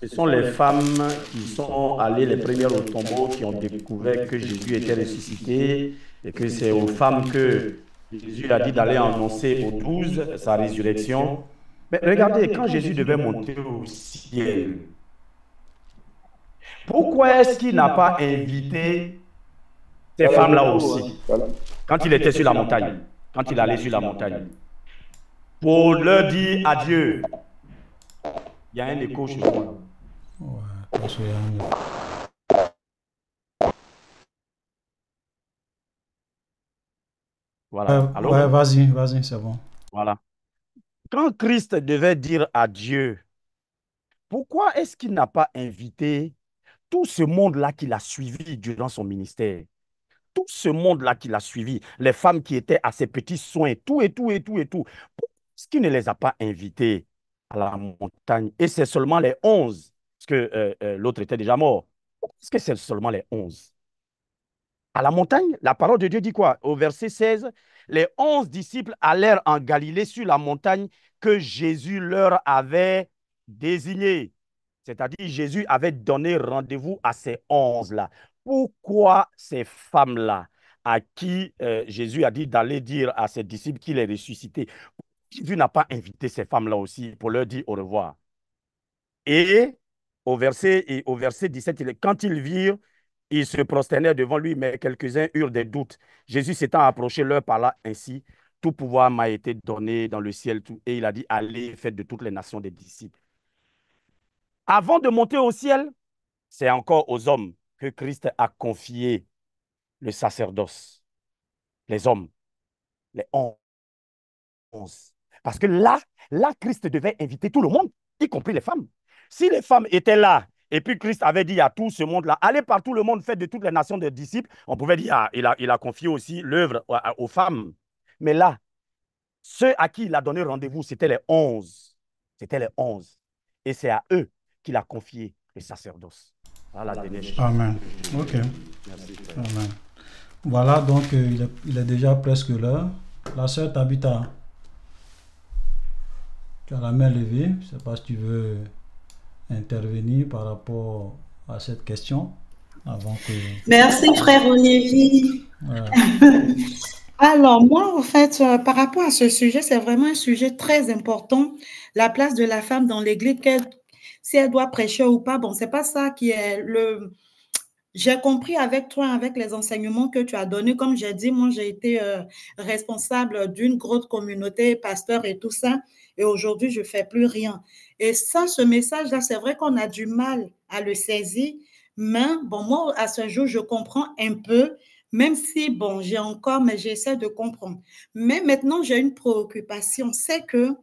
ce sont les femmes qui sont allées les premières au tombeau, qui ont découvert que Jésus était ressuscité, et que c'est aux femmes que Jésus a dit d'aller annoncer aux 12 sa résurrection. Mais regardez, quand Jésus devait monter au ciel, pourquoi est-ce qu'il n'a pas invité ces femmes-là aussi, quand il était sur la montagne, quand il allait sur la montagne, pour leur dire adieu? Il y a un écho chez moi. Ouais, parce qu'il y a un- Voilà. Allô? ouais, vas-y, c'est bon. Voilà. Quand Christ devait dire adieu, pourquoi est-ce qu'il n'a pas invité tout ce monde-là qui l'a suivi durant son ministère? Tout ce monde-là qui l'a suivi, les femmes qui étaient à ses petits soins, tout et tout et tout et tout. Pourquoi est-ce qu'il ne les a pas invités à la montagne? Et c'est seulement les 11, parce que l'autre était déjà mort. Pourquoi est-ce que c'est seulement les 11? À la montagne, la parole de Dieu dit quoi? Au verset 16, les 11 disciples allèrent en Galilée sur la montagne que Jésus leur avait désignée. C'est-à-dire, Jésus avait donné rendez-vous à ces 11-là. Pourquoi ces femmes-là, à qui Jésus a dit d'aller dire à ses disciples qu'il est ressuscité, Jésus n'a pas invité ces femmes-là aussi pour leur dire au revoir? Et au verset 17, quand ils virent, ils se prosternèrent devant lui, mais quelques-uns eurent des doutes. Jésus s'étant approché, leur parla ainsi: tout pouvoir m'a été donné dans le ciel, tout. Et il a dit: allez, faites de toutes les nations des disciples. Avant de monter au ciel, c'est encore aux hommes que Christ a confié le sacerdoce. Les hommes, les 11. Parce que là, Christ devait inviter tout le monde, y compris les femmes. Si les femmes étaient là, et puis Christ avait dit à tout ce monde-là: allez par tout le monde, faites de toutes les nations des disciples, on pouvait dire: ah, il a confié aussi l'œuvre aux femmes. Mais là, ceux à qui il a donné rendez-vous, c'était les 11. C'était les 11. Et c'est à eux qu'il a confié le sacerdoce. Voilà la dernière chose. Amen. Ok. Merci, frère. Amen. Voilà, donc il est déjà presque l'heure. La sœur Tabitha, tu as la main levée. Je ne sais pas si tu veux intervenir par rapport à cette question avant que... Merci, frère Olivier. Ouais. Alors, moi, en fait, par rapport à ce sujet, c'est vraiment un sujet très important. La place de la femme dans l'église, si elle doit prêcher ou pas, bon, c'est pas ça qui est le... J'ai compris avec toi, avec les enseignements que tu as donnés. Comme j'ai dit, moi, j'ai été responsable d'une grosse communauté, pasteur et tout ça. Et aujourd'hui, je ne fais plus rien. Et ça, ce message-là, c'est vrai qu'on a du mal à le saisir. Mais bon, moi, à ce jour, je comprends un peu, même si, bon, j'ai encore, mais j'essaie de comprendre. Mais maintenant, j'ai une préoccupation, c'est que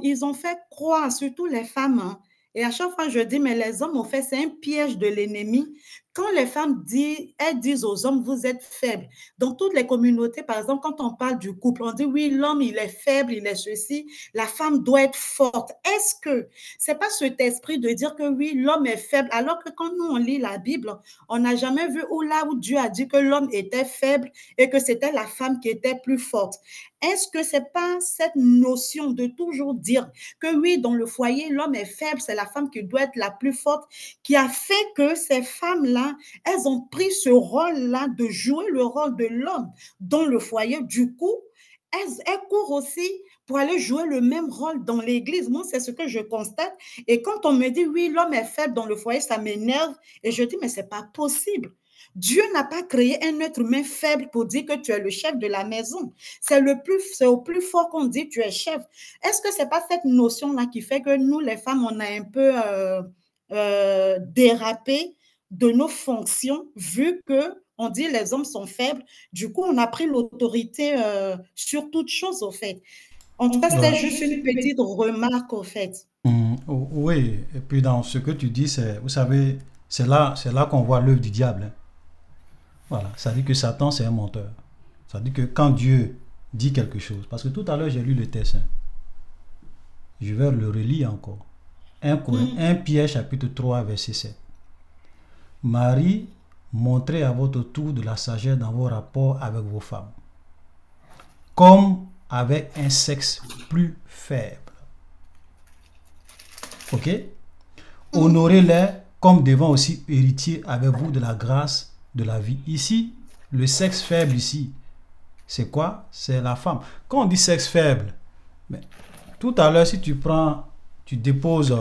ils ont fait croire, surtout les femmes, hein, et à chaque fois, je dis, mais les hommes, en fait, c'est un piège de l'ennemi. Quand les femmes disent, elles disent aux hommes: vous êtes faibles. Dans toutes les communautés, par exemple, quand on parle du couple, on dit: oui, l'homme, il est faible, il est ceci, la femme doit être forte. Est-ce que c'est pas cet esprit de dire que oui, l'homme est faible, alors que quand nous, on lit la Bible, on n'a jamais vu où Dieu a dit que l'homme était faible et que c'était la femme qui était plus forte. Est-ce que c'est pas cette notion de toujours dire que oui, dans le foyer, l'homme est faible, c'est la femme qui doit être la plus forte, qui a fait que ces femmes-là, elles ont pris ce rôle-là de jouer le rôle de l'homme dans le foyer. Du coup, elles courent aussi pour aller jouer le même rôle dans l'église. Moi, c'est ce que je constate. Et quand on me dit: oui, l'homme est faible dans le foyer, ça m'énerve. Et je dis: mais c'est pas possible. Dieu n'a pas créé un être humain faible pour dire que tu es le chef de la maison. C'est au plus fort qu'on dit tu es chef. Est-ce que c'est pas cette notion-là qui fait que nous, les femmes, on a un peu dérapé de nos fonctions, vu que on dit les hommes sont faibles. Du coup, on a pris l'autorité sur toute chose, au fait. En tout cas, c'était juste une petite remarque, au fait. Oui, et puis dans ce que tu dis, vous savez, c'est là qu'on voit l'œuvre du diable. Hein. Voilà, ça dit que Satan, c'est un menteur. Ça dit que quand Dieu dit quelque chose, parce que tout à l'heure, j'ai lu le texte, hein. Je vais le relire encore. 1 Pierre chapitre 3, verset 7. Marie, montrez à votre tour de la sagesse dans vos rapports avec vos femmes. comme avec un sexe plus faible. Ok? Honorez-les comme devant aussi héritier avec vous de la grâce de la vie. Ici, le sexe faible ici, c'est quoi? C'est la femme. Quand on dit sexe faible, mais tout à l'heure, si tu déposes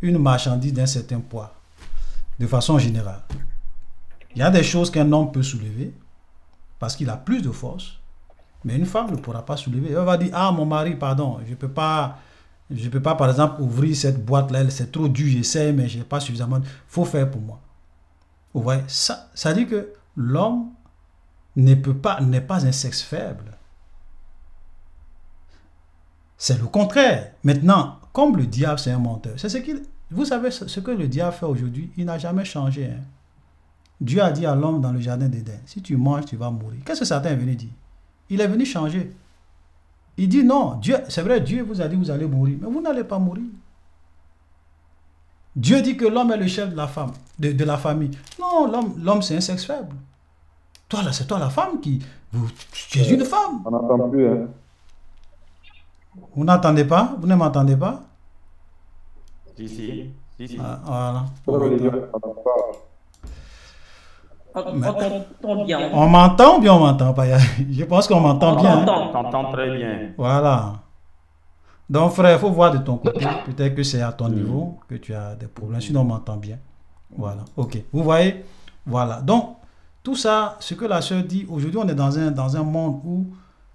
une marchandise d'un certain poids, de façon générale, il y a des choses qu'un homme peut soulever parce qu'il a plus de force, mais une femme ne pourra pas soulever. Elle va dire, ah, mon mari, pardon, je peux pas, par exemple, ouvrir cette boîte-là, c'est trop dur, j'essaie, mais je n'ai pas suffisamment. Il faut faire pour moi. Vous voyez, ça dit que l'homme n'est pas un sexe faible. C'est le contraire. Maintenant, comme le diable, c'est un menteur, c'est ce qu'il... Vous savez ce que le diable fait aujourd'hui, il n'a jamais changé. Hein. Dieu a dit à l'homme dans le jardin d'Éden, si tu manges, tu vas mourir. Qu'est-ce que Satan est venu dire? Il est venu changer. Il dit non, Dieu, c'est vrai, Dieu vous a dit vous allez mourir, mais vous n'allez pas mourir. Dieu dit que l'homme est le chef de la femme, de la famille. Non, l'homme c'est un sexe faible. Toi là, c'est toi la femme qui... Tu es une femme. On n'entend plus. Hein. Vous n'entendez pas? Vous ne m'entendez pas? Si. Voilà. On m'entend ou bien on m'entend pas? Je pense qu'on m'entend bien. On t'entend très bien. Voilà. Donc frère, il faut voir de ton côté. Peut-être que c'est à ton niveau que tu as des problèmes. Sinon on m'entend bien. Voilà. Ok. Vous voyez? Voilà. Donc, tout ça, ce que la sœur dit, aujourd'hui on est dans un monde où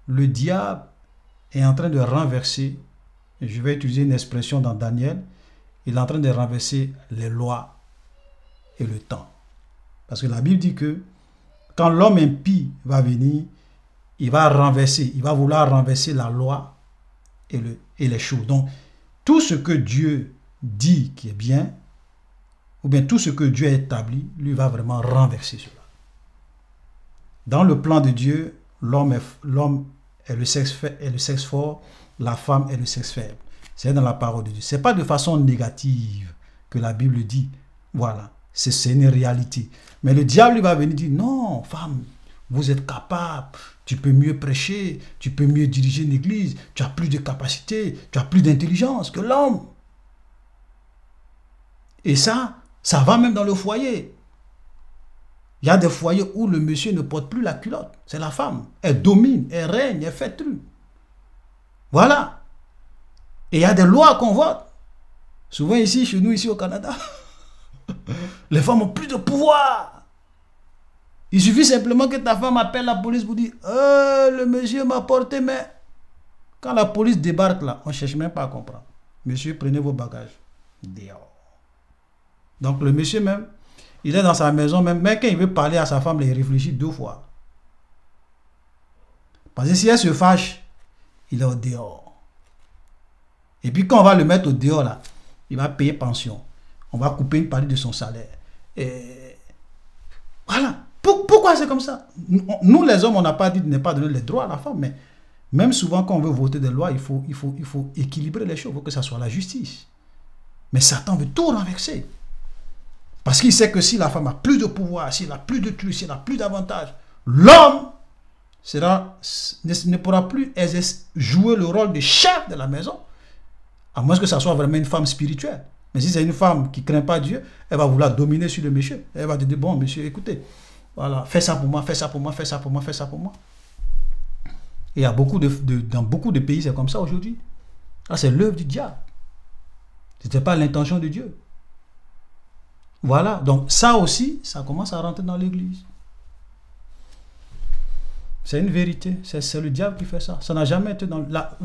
le diable est en train de renverser, et je vais utiliser une expression dans Daniel, il est en train de renverser les lois et le temps. Parce que la Bible dit que quand l'homme impie va venir, il va vouloir renverser la loi et les choses. Donc, tout ce que Dieu dit qui est bien, ou bien tout ce que Dieu a établi, lui va vraiment renverser cela. Dans le plan de Dieu, l'homme est le sexe fort, la femme est le sexe faible. C'est dans la parole de Dieu. Ce n'est pas de façon négative que la Bible dit. Voilà, c'est une réalité. Mais le diable va venir dire, non, femme, vous êtes capable, tu peux mieux prêcher, tu peux mieux diriger une église, tu as plus de capacité, tu as plus d'intelligence que l'homme. Et ça va même dans le foyer. Il y a des foyers où le monsieur ne porte plus la culotte. C'est la femme. Elle domine, elle règne, elle fait tout. Voilà. Et il y a des lois qu'on vote. Souvent ici, chez nous, ici au Canada, les femmes ont plus de pouvoir. Il suffit simplement que ta femme appelle la police pour dire le monsieur m'a porté, mais quand la police débarque là, on ne cherche même pas à comprendre. Monsieur, prenez vos bagages. Dehors. Donc le monsieur même, il est dans sa maison même, mais quand il veut parler à sa femme, il réfléchit 2 fois. Parce que si elle se fâche, il est au dehors. Et puis quand on va le mettre au dehors là, il va payer pension. On va couper une partie de son salaire. Et voilà. Pourquoi c'est comme ça? Nous les hommes, on n'a pas dit de ne pas donner les droits à la femme, mais même souvent quand on veut voter des lois, il faut équilibrer les choses, il faut que ça soit la justice. Mais Satan veut tout renverser. Parce qu'il sait que si la femme a plus de pouvoir, s'il a plus de trucs, s'il a plus d'avantages, l'homme ne pourra plus jouer le rôle de chef de la maison, à moins que ça soit vraiment une femme spirituelle. Mais si c'est une femme qui ne craint pas Dieu, elle va vouloir dominer sur le monsieur. Elle va dire, bon monsieur, écoutez, voilà, fais ça pour moi, fais ça pour moi, fais ça pour moi, fais ça pour moi. Et il y a dans beaucoup de pays, c'est comme ça aujourd'hui. Ah, c'est l'œuvre du diable. Ce n'était pas l'intention de Dieu. Voilà, donc ça aussi, ça commence à rentrer dans l'église. C'est une vérité, c'est le diable qui fait ça. Ça n'a jamais été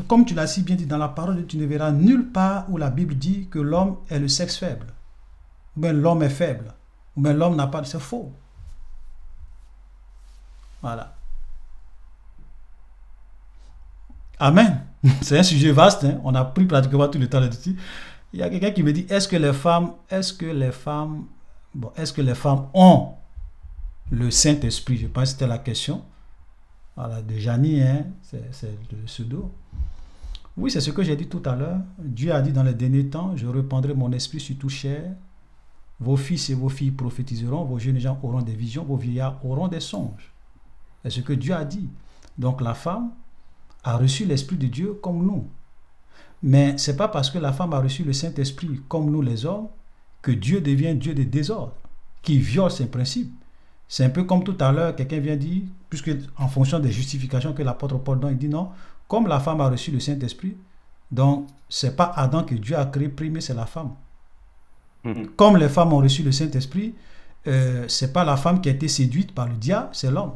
comme tu l'as si bien dit dans la parole, tu ne verras nulle part où la Bible dit que l'homme est le sexe faible. Ou bien l'homme est faible. Ou bien l'homme n'a pas de... C'est faux. Voilà. Amen. C'est un sujet vaste, hein? On a pris pratiquement tout le temps là-dessus. Il y a quelqu'un qui me dit, est-ce que les femmes ont le Saint-Esprit? Je pense que c'était la question. Voilà, de Janie, hein? C'est le pseudo. Oui, c'est ce que j'ai dit tout à l'heure. Dieu a dit dans les derniers temps, je répandrai mon esprit sur toute chair. Vos fils et vos filles prophétiseront, vos jeunes gens auront des visions, vos vieillards auront des songes. C'est ce que Dieu a dit. Donc la femme a reçu l'Esprit de Dieu comme nous. Mais ce n'est pas parce que la femme a reçu le Saint-Esprit comme nous les hommes que Dieu devient Dieu de désordre, qui viole ses principes. C'est un peu comme tout à l'heure, quelqu'un vient dire, puisque en fonction des justifications que l'apôtre Paul donne, il dit non, comme la femme a reçu le Saint-Esprit, donc ce n'est pas Adam que Dieu a créé premier, c'est la femme. Comme les femmes ont reçu le Saint-Esprit, ce n'est pas la femme qui a été séduite par le diable, c'est l'homme.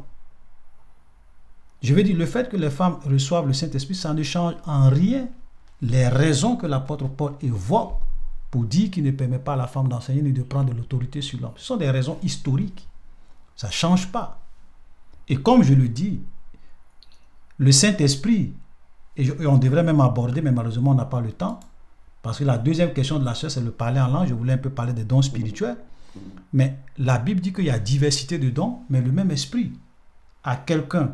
Je veux dire, le fait que les femmes reçoivent le Saint-Esprit, ça ne change en rien les raisons que l'apôtre Paul évoque pour dire qu'il ne permet pas à la femme d'enseigner ni de prendre de l'autorité sur l'homme. Ce sont des raisons historiques. Ça ne change pas. Et comme je le dis, le Saint-Esprit, et on devrait même aborder, mais malheureusement on n'a pas le temps, parce que la deuxième question de la sœur, c'est le parler en langue. Je voulais un peu parler des dons spirituels. Mais la Bible dit qu'il y a diversité de dons, mais le même esprit. À quelqu'un,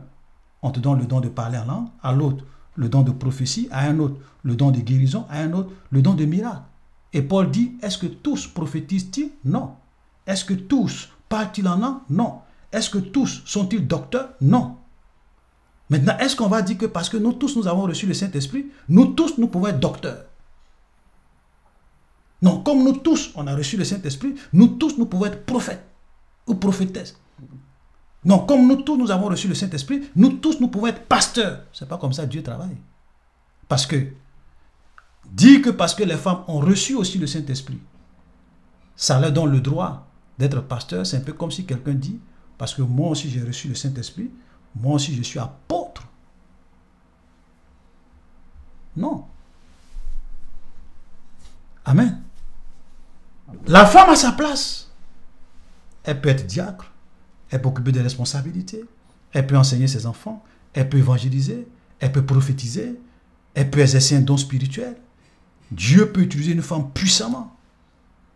on te donne le don de parler en langue, à l'autre, le don de prophétie, à un autre, le don de guérison, à un autre, le don de miracle. Et Paul dit, est-ce que tous prophétisent-ils? Non. Est-ce que tous parlent-ils en langue? Non. Est-ce que tous sont-ils docteurs? Non. Maintenant, est-ce qu'on va dire que parce que nous tous, nous avons reçu le Saint-Esprit, nous tous, nous pouvons être docteurs? Non, comme nous tous, on a reçu le Saint-Esprit, nous tous, nous pouvons être prophètes ou prophétesses. Non, comme nous tous, nous avons reçu le Saint-Esprit, nous tous, nous pouvons être pasteurs. C'est pas comme ça que Dieu travaille. Parce que, dire que parce que les femmes ont reçu aussi le Saint-Esprit, ça leur donne le droit d'être pasteur, c'est un peu comme si quelqu'un dit, parce que moi aussi j'ai reçu le Saint-Esprit, moi aussi je suis apôtre. Non. Amen. La femme a sa place. Elle peut être diacre, elle peut occuper des responsabilités, elle peut enseigner ses enfants, elle peut évangéliser, elle peut prophétiser, elle peut exercer un don spirituel. Dieu peut utiliser une femme puissamment,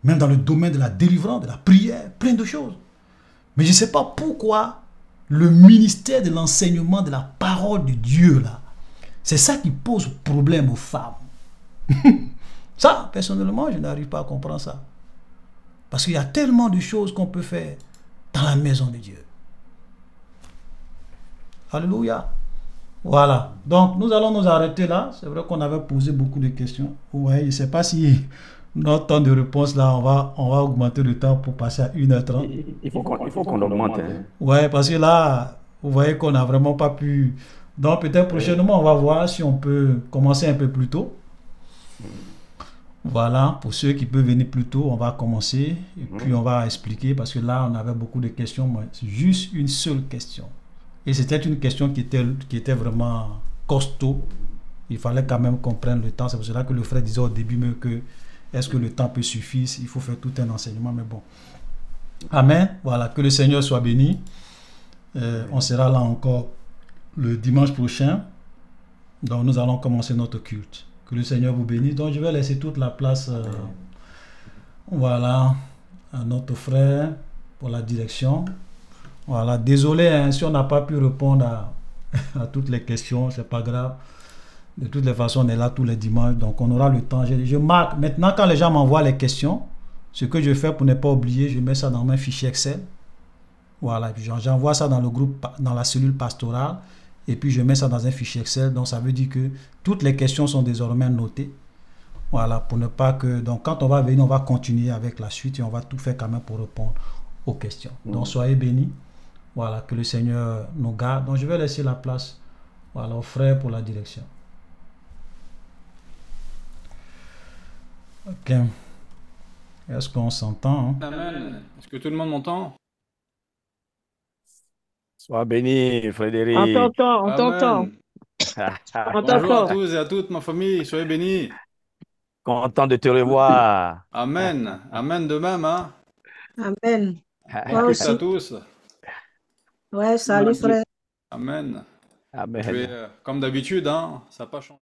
même dans le domaine de la délivrance, de la prière, plein de choses. Mais je ne sais pas pourquoi le ministère de l'enseignement de la parole de Dieu, là, c'est ça qui pose problème aux femmes. Ça, personnellement, je n'arrive pas à comprendre ça. Parce qu'il y a tellement de choses qu'on peut faire dans la maison de Dieu. Alléluia. Voilà. Donc, nous allons nous arrêter là. C'est vrai qu'on avait posé beaucoup de questions. Ouais, je ne sais pas si notre temps de réponse, là, on va augmenter le temps pour passer à 1h30. Il faut qu'on augmente. Hein. Ouais, parce que là, vous voyez qu'on n'a vraiment pas pu... Donc, peut-être prochainement, on va voir si on peut commencer un peu plus tôt. Voilà, pour ceux qui peuvent venir plus tôt, on va commencer et puis on va expliquer parce que là, on avait beaucoup de questions. Moi, c'est juste une seule question. Et c'était une question qui était vraiment costaud. Il fallait quand même qu'on prenne le temps. C'est pour cela que le frère disait au début même que est-ce que le temps peut suffire? Il faut faire tout un enseignement, mais bon. Amen. Voilà, que le Seigneur soit béni. On sera là encore le dimanche prochain. Donc, nous allons commencer notre culte. Que le Seigneur vous bénisse. Donc, je vais laisser toute la place voilà, à notre frère pour la direction. Voilà, désolé hein, si on n'a pas pu répondre à toutes les questions, c'est pas grave. De toutes les façons, on est là tous les dimanches, donc on aura le temps. Je marque, maintenant quand les gens m'envoient les questions, ce que je fais pour ne pas oublier, je mets ça dans un fichier Excel. Voilà, puis j'envoie ça dans le groupe, dans la cellule pastorale. Et puis je mets ça dans un fichier Excel. Donc ça veut dire que toutes les questions sont désormais notées. Voilà, pour ne pas que... Donc quand on va venir, on va continuer avec la suite et on va tout faire quand même pour répondre aux questions. Donc soyez bénis. Voilà, que le Seigneur nous garde. Donc je vais laisser la place voilà, aux frères pour la direction. Ok. Est-ce qu'on s'entend? Hein? Amen. Est-ce que tout le monde m'entend? Sois béni, Frédéric. On t'entend, on t'entend. Amen. On Bonjour à t'entend. tous et à toutes, ma famille. Soyez bénis. Content de te revoir. Amen. Amen de même. Hein? Amen. Toi Bonne culte à aussi. tous. Ouais, salut frère. Amen. Amen. Comme d'habitude, hein, ça n'a pas changé.